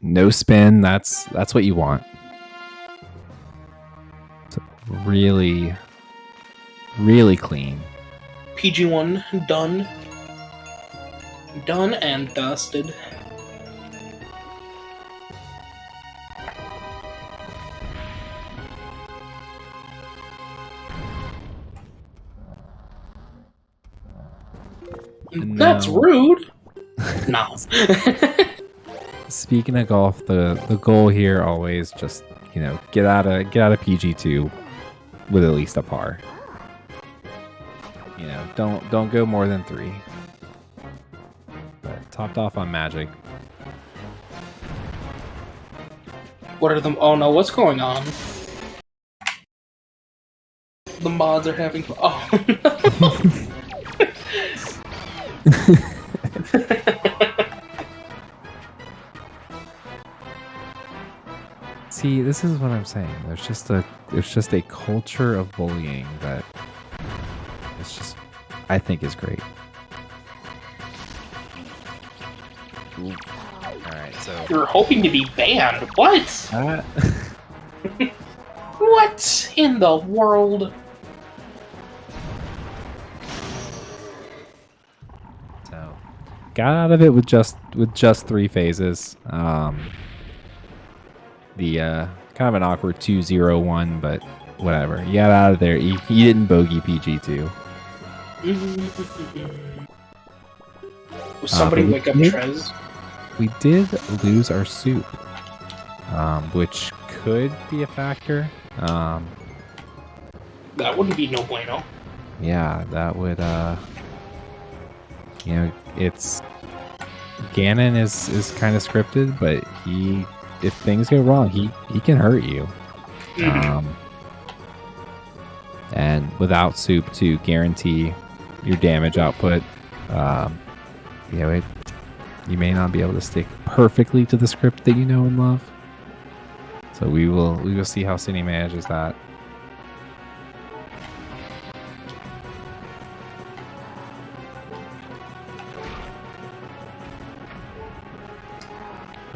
[SPEAKER 1] No spin. That's what you want. So really, really clean.
[SPEAKER 2] PG1 done. Done and dusted. That's rude. No.
[SPEAKER 1] Speaking of golf, the goal here always just, you know, get out of PG2 with at least a par. You know, don't go more than 3. But topped off on Magic.
[SPEAKER 2] What are the? Oh no, what's going on? The mods are having. Oh.
[SPEAKER 1] See, this is what I'm saying. There's just a culture of bullying that it's just, I think, is great. Ooh. All right, so
[SPEAKER 2] You're hoping to be banned. What? What in the world?
[SPEAKER 1] So got out of it with just 3 phases. The kind of an awkward 2-0-1, but whatever. You got out of there. You didn't bogey PG2.
[SPEAKER 2] Was somebody wake up Trez?
[SPEAKER 1] We did lose our soup, which could be a factor.
[SPEAKER 2] That wouldn't be no bueno.
[SPEAKER 1] Yeah, that would. You know, it's Ganon is kind of scripted, but if things go wrong, he can hurt you. And without soup to guarantee your damage output, you know, you may not be able to stick perfectly to the script that you know and love. So we will see how Synii manages that.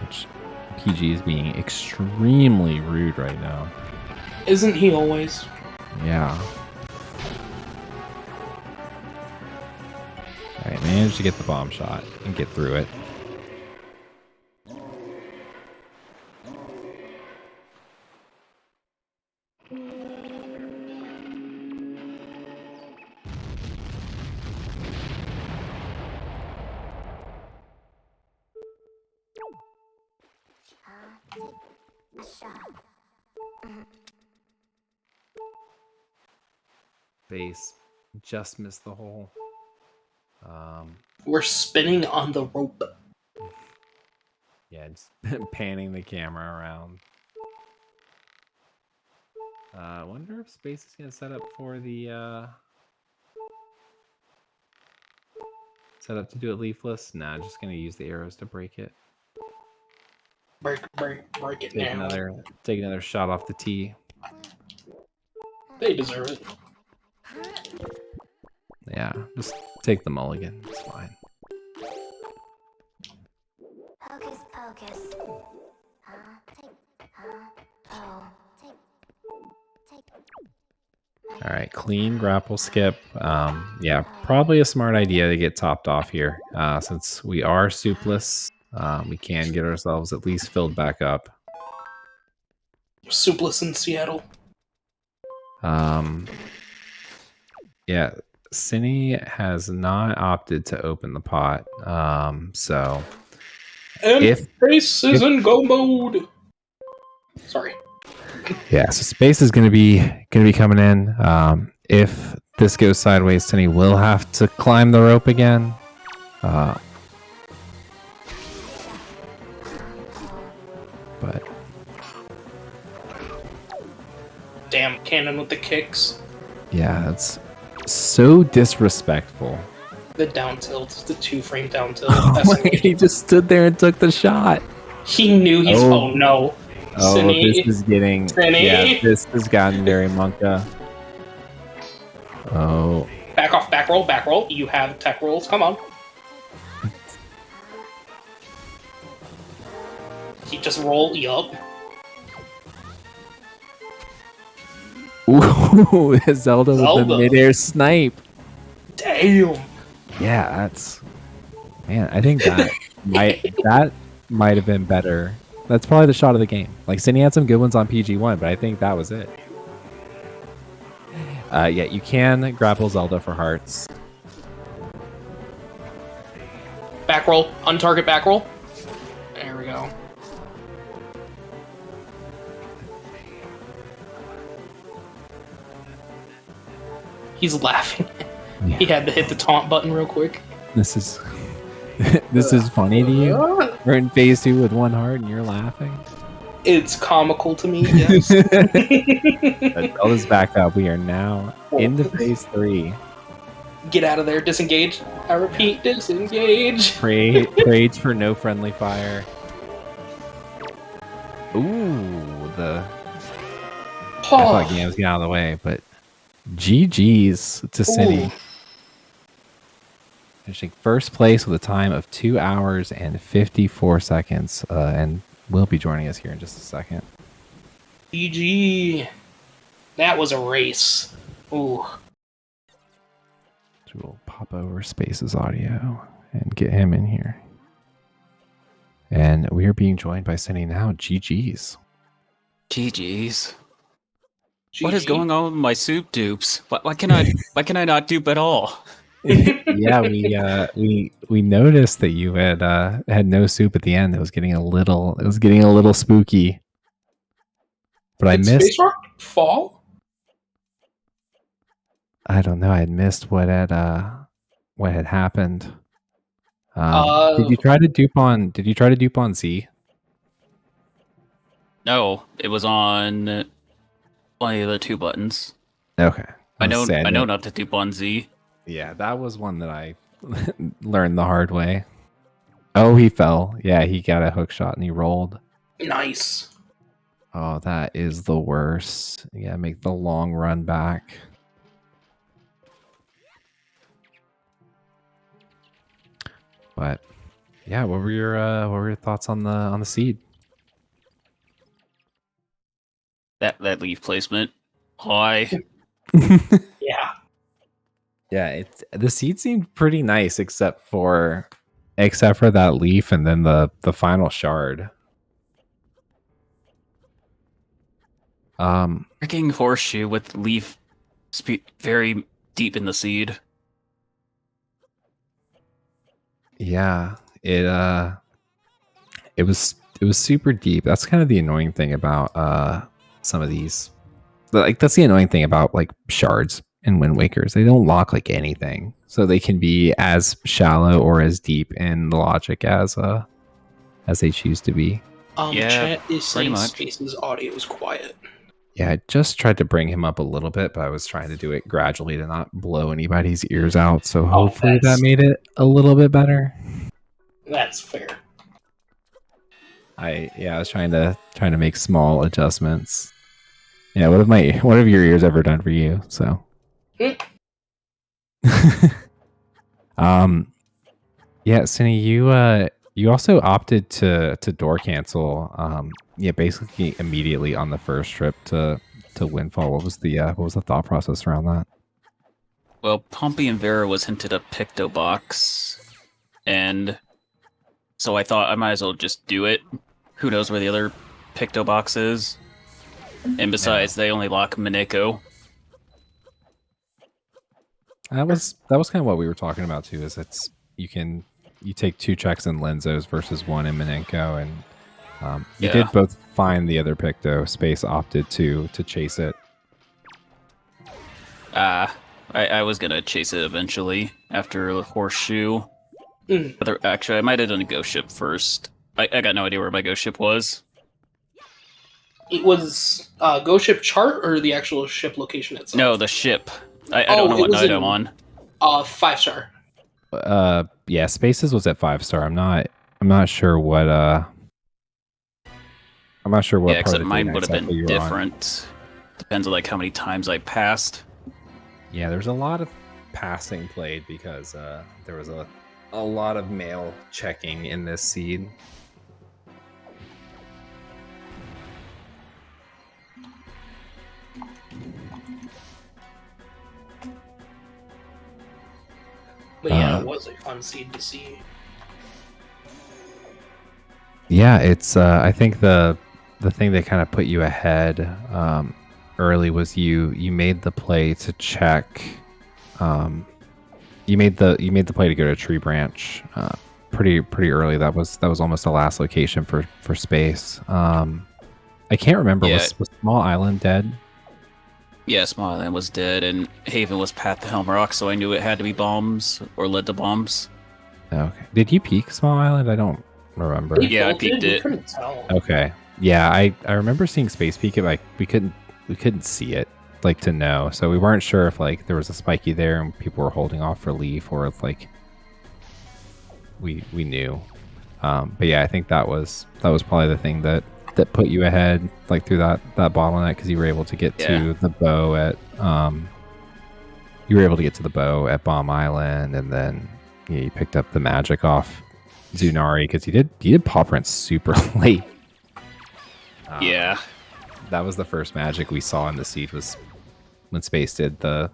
[SPEAKER 1] Which PG is being extremely rude right now.
[SPEAKER 2] Isn't he always?
[SPEAKER 1] Yeah. Alright, managed to get the bomb shot and get through it. Base just missed the hole.
[SPEAKER 2] We're spinning on the rope.
[SPEAKER 1] Yeah, just panning the camera around. I wonder if Space is going to set up for the set up to do it leafless. Nah, just going to use the arrows to break it.
[SPEAKER 2] Break it now.
[SPEAKER 1] Take another shot off the tee.
[SPEAKER 2] They deserve it.
[SPEAKER 1] Yeah, just take the mulligan. It's fine.
[SPEAKER 3] Hocus pocus.
[SPEAKER 1] All right, clean grapple skip. Yeah, probably a smart idea to get topped off here. Since we are soupless, we can get ourselves at least filled back up.
[SPEAKER 2] Soupless in Seattle.
[SPEAKER 1] Yeah, Synii has not opted to open the pot. So
[SPEAKER 2] And Space is in go mode. Sorry.
[SPEAKER 1] Yeah, so Space is gonna be coming in. If this goes sideways, Synii will have to climb the rope again. But
[SPEAKER 2] Damn, Cannon with the kicks.
[SPEAKER 1] yeah, that's so disrespectful.
[SPEAKER 2] The down tilt, the 2-frame down tilt.
[SPEAKER 1] He just stood there and took the shot.
[SPEAKER 2] He knew he's. Oh no.
[SPEAKER 1] Oh,
[SPEAKER 2] Synii.
[SPEAKER 1] this is getting.
[SPEAKER 2] Synii.
[SPEAKER 1] Yeah, this has gotten very monka. Oh.
[SPEAKER 2] Back off, back roll, back roll. You have tech rolls. Come on. He just roll. Yup.
[SPEAKER 1] Ooh, Zelda with the
[SPEAKER 2] Zelda.
[SPEAKER 1] midair snipe.
[SPEAKER 2] Damn.
[SPEAKER 1] Yeah, that's man. I think that might have been better. That's probably the shot of the game. Like Synii had some good ones on PG1, but I think that was it. Yeah, you can grapple Zelda for hearts.
[SPEAKER 2] Back roll. Untarget back roll. There we go. He's laughing.
[SPEAKER 1] Yeah.
[SPEAKER 2] He had to hit the taunt button real quick.
[SPEAKER 1] This is this is funny to you. We're in phase 2 with one heart, and you're laughing.
[SPEAKER 2] It's comical to me, yes.
[SPEAKER 1] Zelda's back up. We are now into phase 3.
[SPEAKER 2] Get out of there. Disengage. I repeat, disengage.
[SPEAKER 1] Praise for no friendly fire. Ooh, I thought Gam was getting out of the way, but GG's to Synii. Finishing first place with a time of 2 hours and 54 seconds, and will be joining us here in just a second.
[SPEAKER 2] GG. That was a race. Ooh.
[SPEAKER 1] So we'll pop over Space's audio and get him in here. And we are being joined by Synii now. GG's.
[SPEAKER 4] GG's.
[SPEAKER 2] GG.
[SPEAKER 4] What is going on with my soup dupes? Why can I not dupe at all?
[SPEAKER 1] Yeah, we noticed that you had no soup at the end. It was getting a little spooky. But I
[SPEAKER 2] Did
[SPEAKER 1] missed.
[SPEAKER 2] SpaceRawk fall?
[SPEAKER 1] I don't know. I had missed what had happened. Did you try to dupe on Z?
[SPEAKER 4] No, it was on one of the 2 buttons.
[SPEAKER 1] Okay.
[SPEAKER 4] I know not to dupe on Z.
[SPEAKER 1] Yeah, that was one that I learned the hard way. Oh, he fell. Yeah, he got a hook shot and he rolled.
[SPEAKER 2] Nice.
[SPEAKER 1] Oh, that is the worst. Yeah, make the long run back. But yeah, what were your thoughts on the seed?
[SPEAKER 4] That leaf placement. Why?
[SPEAKER 2] Yeah.
[SPEAKER 1] Yeah, the seed seemed pretty nice except for that leaf and then the final shard.
[SPEAKER 4] Freaking horseshoe with leaf very deep in the seed.
[SPEAKER 1] Yeah, it was super deep. That's kind of the annoying thing about some of these. Like that's the annoying thing about like shards in Wind Wakers. They don't lock like anything, so they can be as shallow or as deep in the logic as they choose to be.
[SPEAKER 4] Yeah,
[SPEAKER 2] Chat is
[SPEAKER 4] pretty
[SPEAKER 2] saying
[SPEAKER 4] much.
[SPEAKER 2] Space's audio is quiet.
[SPEAKER 1] Yeah, I just tried to bring him up a little bit, but I was trying to do it gradually to not blow anybody's ears out. So hopefully that made it a little bit better.
[SPEAKER 2] That's fair.
[SPEAKER 1] I was trying to make small adjustments. Yeah, what have your ears ever done for you? So yeah, Synii, you also opted to door cancel. Yeah, basically immediately on the first trip to Windfall. What was the thought process around that?
[SPEAKER 4] Well, Pompey and Vera was hinted a Picto box, and so I thought I might as well just do it. Who knows where the other Picto box is? And besides, they only lock Mineko.
[SPEAKER 1] That was kind of what we were talking about too. Is you take 2 checks in Lenzos versus 1 in Minenko, and you did both find the other Picto. Space opted to chase it.
[SPEAKER 4] I was gonna chase it eventually after the horseshoe. Actually, I might have done a ghost ship first. I got no idea where my ghost ship was.
[SPEAKER 2] It was Ghost Ship chart or the actual ship location itself?
[SPEAKER 4] No, the ship. I don't know what night I'm on.
[SPEAKER 2] 5-star.
[SPEAKER 1] Yeah, Spaces was at 5-star. I'm not sure what
[SPEAKER 4] Yeah,
[SPEAKER 1] part
[SPEAKER 4] except
[SPEAKER 1] of the
[SPEAKER 4] mine
[SPEAKER 1] day
[SPEAKER 4] would have
[SPEAKER 1] exactly
[SPEAKER 4] been
[SPEAKER 1] you were
[SPEAKER 4] different. Depends on like how many times I passed.
[SPEAKER 1] Yeah, there's a lot of passing played because there was a lot of mail checking in this seed.
[SPEAKER 2] But yeah, it was a fun seed to see.
[SPEAKER 1] Yeah, it's I think the thing that kind of put you ahead early was you made the play to check you made the play to go to Tree Branch pretty early. That was almost the last location for space. I can't remember,
[SPEAKER 4] Yeah.
[SPEAKER 1] was Small Island dead?
[SPEAKER 4] Yeah, Small Island was dead, and Haven was Path to Helm Rock, so I knew it had to be bombs or led to bombs.
[SPEAKER 1] Okay. Did you peek Small Island? I don't remember.
[SPEAKER 2] We
[SPEAKER 4] Yeah, I
[SPEAKER 2] both did,
[SPEAKER 4] peeked
[SPEAKER 2] we
[SPEAKER 4] it.
[SPEAKER 2] couldn't tell.
[SPEAKER 1] Okay. Yeah, I remember seeing Space Peak it, like we couldn't see it like to know. So we weren't sure if like there was a spiky there and people were holding off for Leaf, or if like we knew. But yeah, I think that was probably the thing that put you ahead like through that bottleneck, because you were able to get to the bow at Bomb Island, and then you picked up the magic off Zunari, because you did Paw Prints super late.
[SPEAKER 4] Yeah.
[SPEAKER 1] That was the first magic we saw in the seed, was when Space did Paw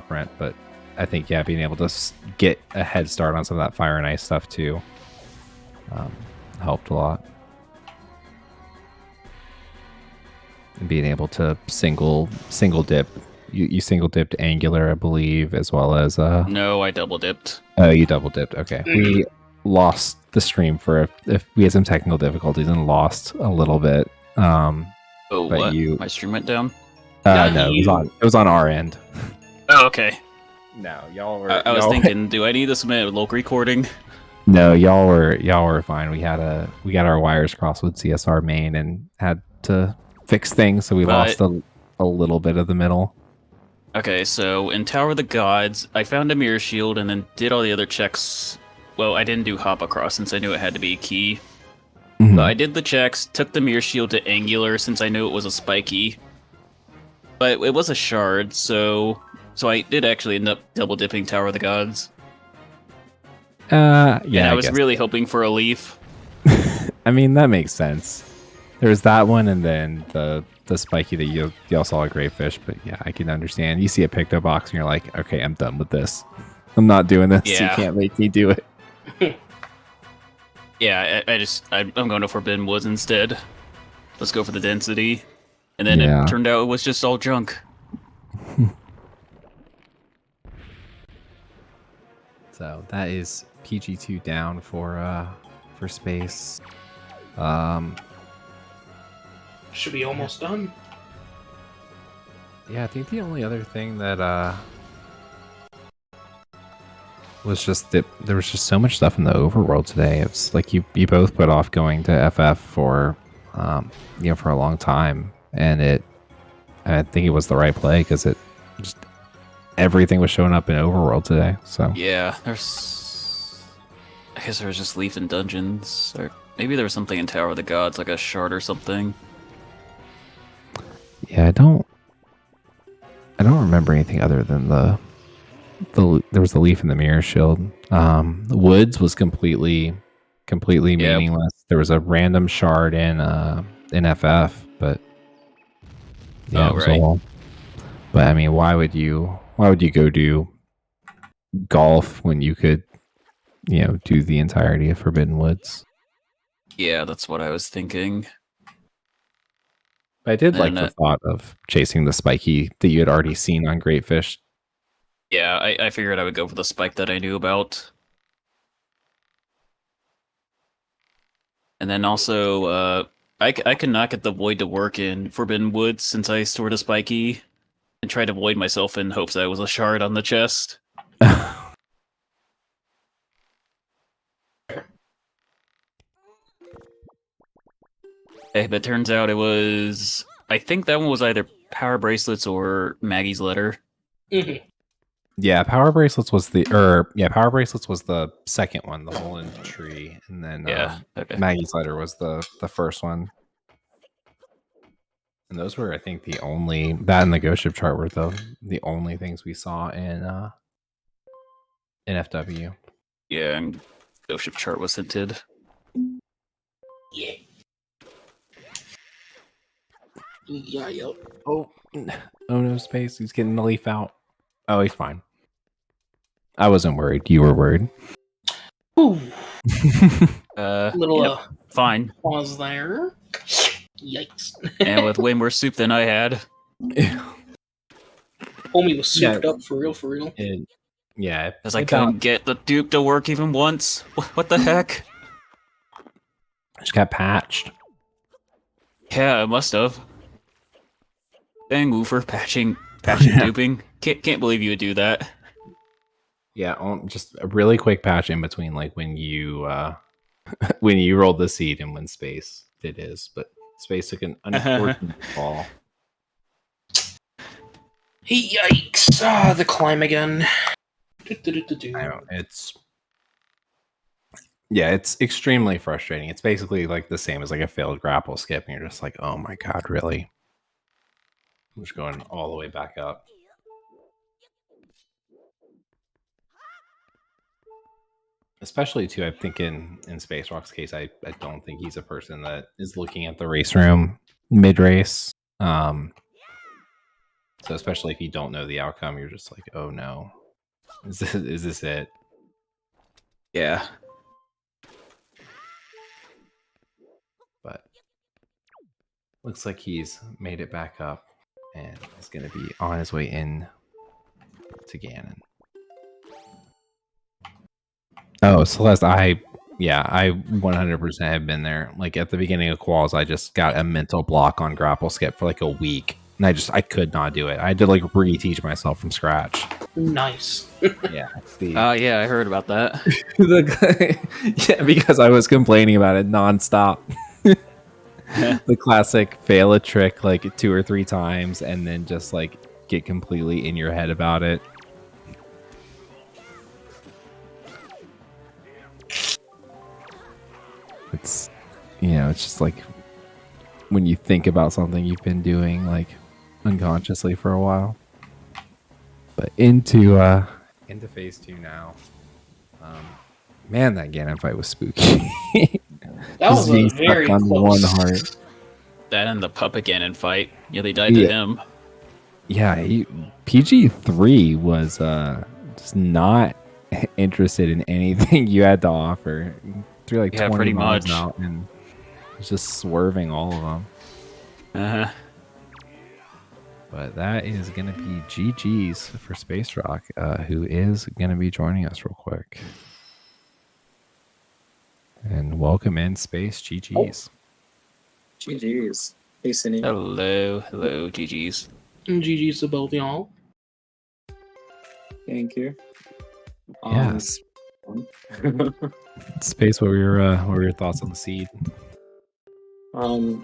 [SPEAKER 1] Print. But I think being able to get a head start on some of that Fire and Ice stuff too helped a lot. And being able to single dip, you single dipped Angular, I believe, as well as
[SPEAKER 4] No, I double dipped.
[SPEAKER 1] oh, you double dipped. Okay, we lost the stream for if we had some technical difficulties and lost a little bit.
[SPEAKER 4] Oh,
[SPEAKER 1] but
[SPEAKER 4] what? My stream went down?
[SPEAKER 1] No, it was on our end.
[SPEAKER 4] Oh, okay.
[SPEAKER 1] No, y'all were.
[SPEAKER 4] I was thinking, do I need to submit a local recording?
[SPEAKER 1] No, y'all were fine. We got our wires crossed with CSR main and had to fix things, so we lost a little bit of the middle.
[SPEAKER 4] Okay, so in Tower of the Gods, I found a mirror shield and then did all the other checks. Well, I didn't do hop across since I knew it had to be key.
[SPEAKER 1] Mhm.
[SPEAKER 4] But I did the checks, took the mirror shield to Angular since I knew it was a spiky. But it was a shard, so I did actually end up double dipping Tower of the Gods.
[SPEAKER 1] Yeah,
[SPEAKER 4] and I was really hoping for a Leaf.
[SPEAKER 1] I mean, that makes sense. There was that one, and then the spiky that y'all saw a Great Fish. But yeah, I can understand. You see a Picto box, and you're like, okay, I'm done with this. I'm not doing this.
[SPEAKER 4] Yeah.
[SPEAKER 1] You can't make me do it.
[SPEAKER 4] Yeah, I'm going to Forbidden Woods instead. Let's go for the density. And then
[SPEAKER 1] Yeah.
[SPEAKER 4] it turned out it was just all junk.
[SPEAKER 1] So that is PG2 down for space.
[SPEAKER 2] Should be almost done.
[SPEAKER 1] Yeah, I think the only other thing that was just that there was just so much stuff in the overworld today. It's like you both put off going to FF for for a long time, and I think it was the right play, because it just everything was showing up in overworld today. So
[SPEAKER 4] Yeah, I guess there was just Leaf in dungeons, or maybe there was something in Tower of the Gods, like a shard or something.
[SPEAKER 1] yeah, I don't remember anything other than there was the Leaf in the mirror shield. Woods was completely meaningless. There was a random shard in FF, but yeah, it was all. But I mean, why would you go do golf when you could do the entirety of Forbidden Woods?
[SPEAKER 4] Yeah, that's what I was thinking.
[SPEAKER 1] But I did like
[SPEAKER 4] And,
[SPEAKER 1] the thought of chasing the spiky that you had already seen on Great Fish.
[SPEAKER 4] Yeah, I figured I would go for the spike that I knew about. And then also, I could not get the void to work in Forbidden Woods since I stored a spiky and tried to void myself in hopes that it was a shard on the chest. But it turns out it was... I think that one was either Power Bracelets or Maggie's Letter.
[SPEAKER 2] Mhm.
[SPEAKER 1] Yeah, Power Bracelets was the second one, the hole in the tree, and then
[SPEAKER 4] Okay.
[SPEAKER 1] Maggie's Letter was the first one. And those were, I think, that and the Ghost Ship chart were the only things we saw in FW.
[SPEAKER 4] Yeah, and Ghost Ship chart was hinted.
[SPEAKER 2] Yeah. Yeah, yep.
[SPEAKER 1] Oh no, Space! He's getting the leaf out. Oh, he's fine. I wasn't worried. You were worried.
[SPEAKER 2] Ooh, little
[SPEAKER 4] Yep, fine.
[SPEAKER 2] pause there. Yikes.
[SPEAKER 4] And with way more soup than I had.
[SPEAKER 2] Homie was souped
[SPEAKER 1] Yeah.
[SPEAKER 2] up for real.
[SPEAKER 1] Yeah.
[SPEAKER 4] Because I couldn't get the dupe to work even once. What the heck?
[SPEAKER 1] Just got patched.
[SPEAKER 4] Yeah, I must have. Dang, Woofer, patching, duping. Can't believe you would do that.
[SPEAKER 1] Yeah, just a really quick patch in between, like when you when you rolled the seed and when Space did his, but Space took an unfortunate fall.
[SPEAKER 2] Yikes. Ah, the climb again.
[SPEAKER 1] I know, it's extremely frustrating. It's basically like the same as like a failed grapple skip, and you're just like, oh my god, really? I'm just going all the way back up. Especially too, I think in SpaceRawk's case, I don't think he's a person that is looking at the race room mid race. So especially if you don't know the outcome, you're just like, oh no, is this it?
[SPEAKER 4] Yeah.
[SPEAKER 1] But looks like he's made it back up and is going to be on his way in to Ganon. Oh, Celeste, I 100% have been there. Like at the beginning of quals, I just got a mental block on grapple skip for like a week, and I could not do it. I had to like reteach myself from scratch.
[SPEAKER 2] Nice.
[SPEAKER 1] Yeah.
[SPEAKER 4] Yeah, I heard about that.
[SPEAKER 1] Yeah, because I was complaining about it nonstop. The classic fail a trick like 2 or 3 times and then just like get completely in your head about it. It's it's just like when you think about something you've been doing like unconsciously for a while. But into phase 2 now. Man, that Ganon fight was spooky.
[SPEAKER 2] That was a very
[SPEAKER 1] on
[SPEAKER 2] close.
[SPEAKER 1] one heart.
[SPEAKER 4] That and the puppet Ganon fight. Yeah, they died to him.
[SPEAKER 1] Yeah, PG3 was just not interested in anything you had to offer. Threw like 20
[SPEAKER 4] pretty
[SPEAKER 1] mobs
[SPEAKER 4] much.
[SPEAKER 1] out and was just swerving all of them.
[SPEAKER 4] Uh-huh.
[SPEAKER 1] But that is going to be GG's for SpaceRawk, who is going to be joining us real quick. And welcome in, Space. GG's.
[SPEAKER 5] GG's. Hey, Synii.
[SPEAKER 4] Hello, GG's.
[SPEAKER 2] GG's to both y'all.
[SPEAKER 5] Thank you.
[SPEAKER 1] Yes. Space, what were your thoughts on the seed?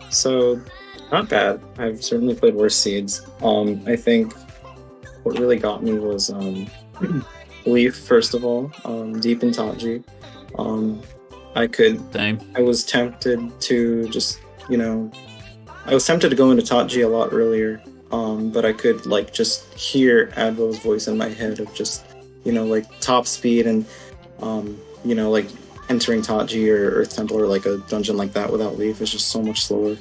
[SPEAKER 5] So not bad. I've certainly played worse seeds. I think what really got me was Leaf, first of all, deep in Taji.
[SPEAKER 4] Same.
[SPEAKER 5] I was tempted to just, I was tempted to go into Taji a lot earlier, but I could like just hear Advo's voice in my head of just, like top speed and, like entering Taji or Earth Temple or like a dungeon like that without Leaf is just so much slower.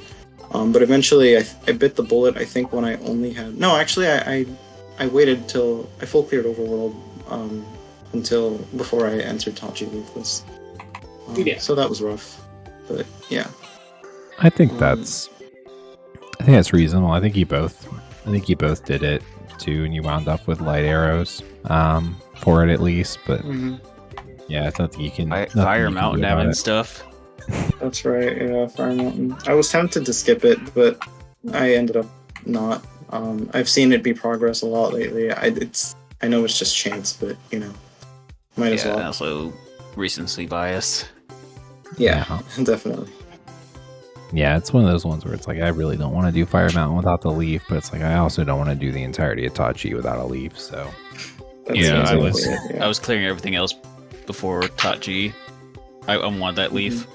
[SPEAKER 5] But eventually I bit the bullet, I think when I only had... No, actually I waited till I full cleared Overworld until before I entered Taji Leafless. So that was rough, but yeah.
[SPEAKER 1] I think that's reasonable. I think you both did it too, and you wound up with light arrows for it at least. But yeah, it's nothing you can.
[SPEAKER 4] Fire Mountain having stuff.
[SPEAKER 5] That's right. Yeah, Fire Mountain. I was tempted to skip it, but I ended up not. I've seen it be progress a lot lately. I know it's just chance, but might as well.
[SPEAKER 4] Also recency bias.
[SPEAKER 5] Yeah, definitely.
[SPEAKER 1] Yeah, it's one of those ones where it's like I really don't want to do Fire Mountain without the leaf, but it's like I also don't want to do the entirety of Tachi without a leaf. So
[SPEAKER 5] That's
[SPEAKER 4] I was clearing everything else before Tachi. I wanted that leaf.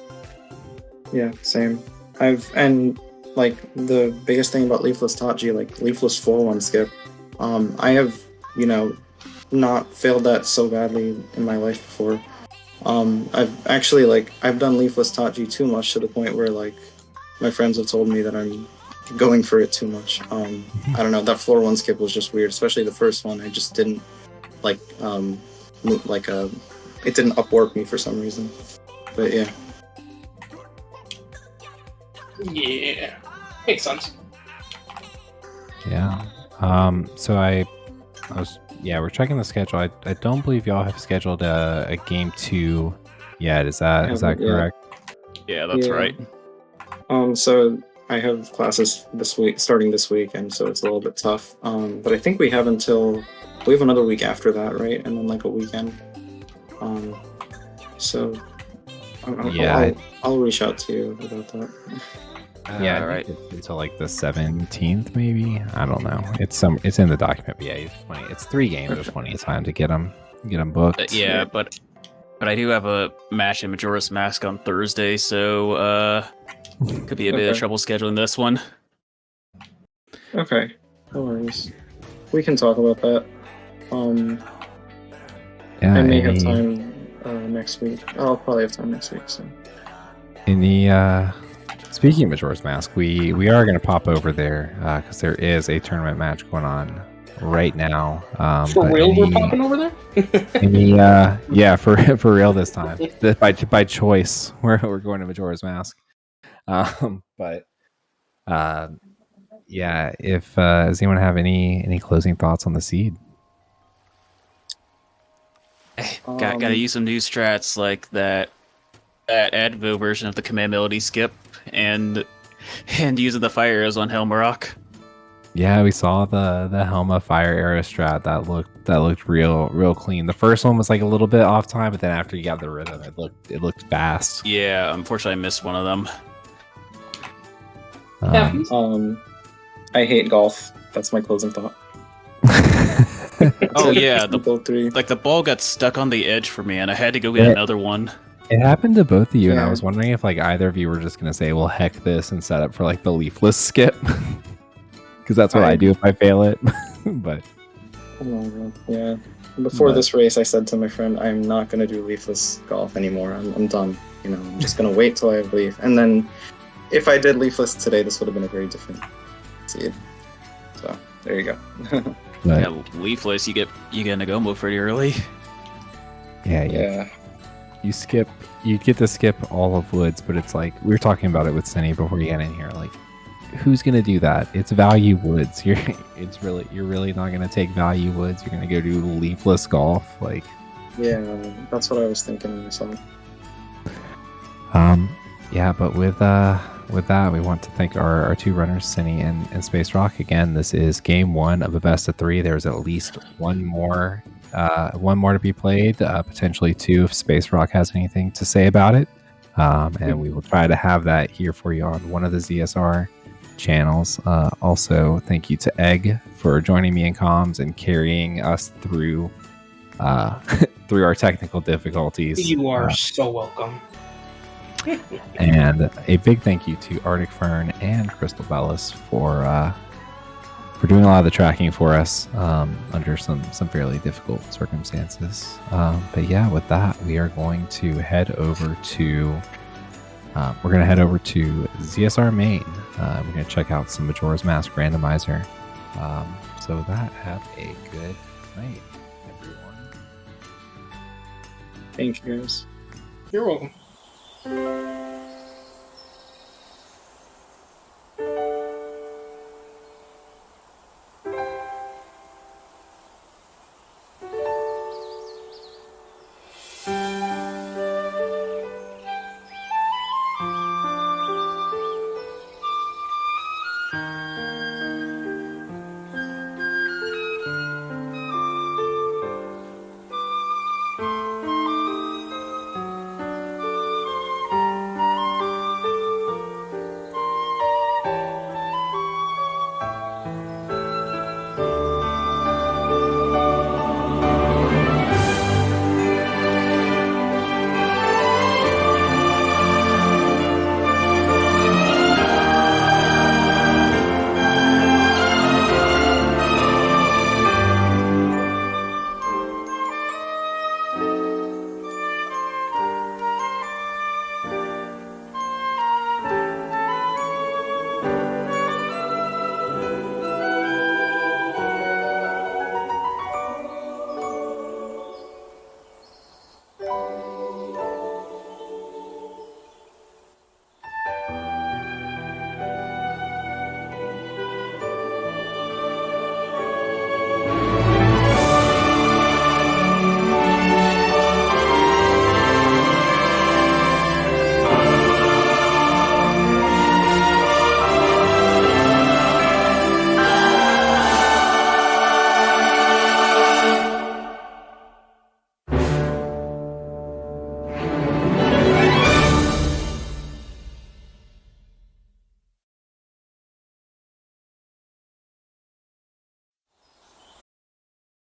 [SPEAKER 5] Yeah, same. Like the biggest thing about Leafless Tachi, like Leafless 4-1 skip, I have not failed that so badly in my life before. I've done Leafless Tachi too much to the point where like my friends have told me that I'm going for it too much. I don't know, that floor 1 skip was just weird, especially the first one. I just didn't like like it didn't upwarp me for some reason. But yeah.
[SPEAKER 2] Yeah, makes sense.
[SPEAKER 1] Yeah. So I was we're checking the schedule. I don't believe y'all have scheduled a game 2 yet. Is that correct?
[SPEAKER 4] Yeah, that's
[SPEAKER 5] Yeah.
[SPEAKER 4] right.
[SPEAKER 5] So I have classes this week, starting this week, and so it's a little bit tough. But I think we have another week after that, right? And then like a weekend. So I'll reach out to you about that.
[SPEAKER 1] Yeah,
[SPEAKER 4] right.
[SPEAKER 1] It's until like the 17th, maybe. I don't know. It's in the document. But yeah, it's 3 games. There's plenty of time to get them booked.
[SPEAKER 4] Yeah, but I do have a match in Majora's Mask on Thursday, so could be a bit of trouble scheduling this one.
[SPEAKER 5] Okay, no worries. We can talk about that.
[SPEAKER 1] Yeah,
[SPEAKER 5] I may have time next week. I'll probably have time next week. So.
[SPEAKER 1] In the speaking of Majora's Mask, we are going to pop over there because there is a tournament match going on right now.
[SPEAKER 2] For real, we're popping over there?
[SPEAKER 1] Yeah, for real this time. By choice, we're going to Majora's Mask. But yeah, if does anyone have any closing thoughts on the seed?
[SPEAKER 4] Gotta use some new strats like that Advo version of the command melody skip and using the fire arrows on Helmarok.
[SPEAKER 1] Yeah, we saw the Helma fire arrow strat that looked real clean. The first one was like a little bit off time, but then after you got the rhythm, it looked fast.
[SPEAKER 4] Yeah, unfortunately I missed one of them.
[SPEAKER 5] I hate golf. That's my closing thought.
[SPEAKER 4] Oh yeah, the
[SPEAKER 5] three.
[SPEAKER 4] Like the ball got stuck on the edge for me, and I had to go get another one.
[SPEAKER 1] It happened to both of you, and I
[SPEAKER 5] Yeah.
[SPEAKER 1] was wondering if like either of you were just gonna say, "Well, heck this," and set up for like the leafless skip, because that's what I do if I fail it. But
[SPEAKER 5] Yeah. Before
[SPEAKER 1] But-
[SPEAKER 5] this race, I said to my friend, "I'm not gonna do leafless golf anymore. I'm done. You know, I'm just gonna wait till I have leaf." And then, if I did leafless today, this would have been a very different seed. So there you go.
[SPEAKER 1] but
[SPEAKER 4] Yeah, leafless, you get Nagomo pretty early.
[SPEAKER 1] yeah, you get to skip all of woods, but it's like we were talking about it with Synii before you got in here. Like, who's gonna do that? It's value woods. You're really not gonna take value woods. You're gonna go do leafless golf. Like,
[SPEAKER 5] Yeah, that's what I was thinking myself.
[SPEAKER 1] yeah. But with that, we want to thank our 2 runners, Synii and SpaceRawk. Again, this is game 1 of a best of 3. There's at least one more to be played, potentially 2 if SpaceRawk has anything to say about it. And we will try to have that here for you on one of the ZSR channels. Also, thank you to Egg for joining me in comms and carrying us through through our technical difficulties.
[SPEAKER 2] You are so welcome.
[SPEAKER 1] And a big thank you to Arctic Fern and Crystal Bellis for doing a lot of the tracking for us under some fairly difficult circumstances. But yeah, with that, we are going to head over to ZSR main. We're going to check out some Majora's Mask randomizer. So with that, have a good night, everyone.
[SPEAKER 5] Thank you, guys.
[SPEAKER 2] You're welcome.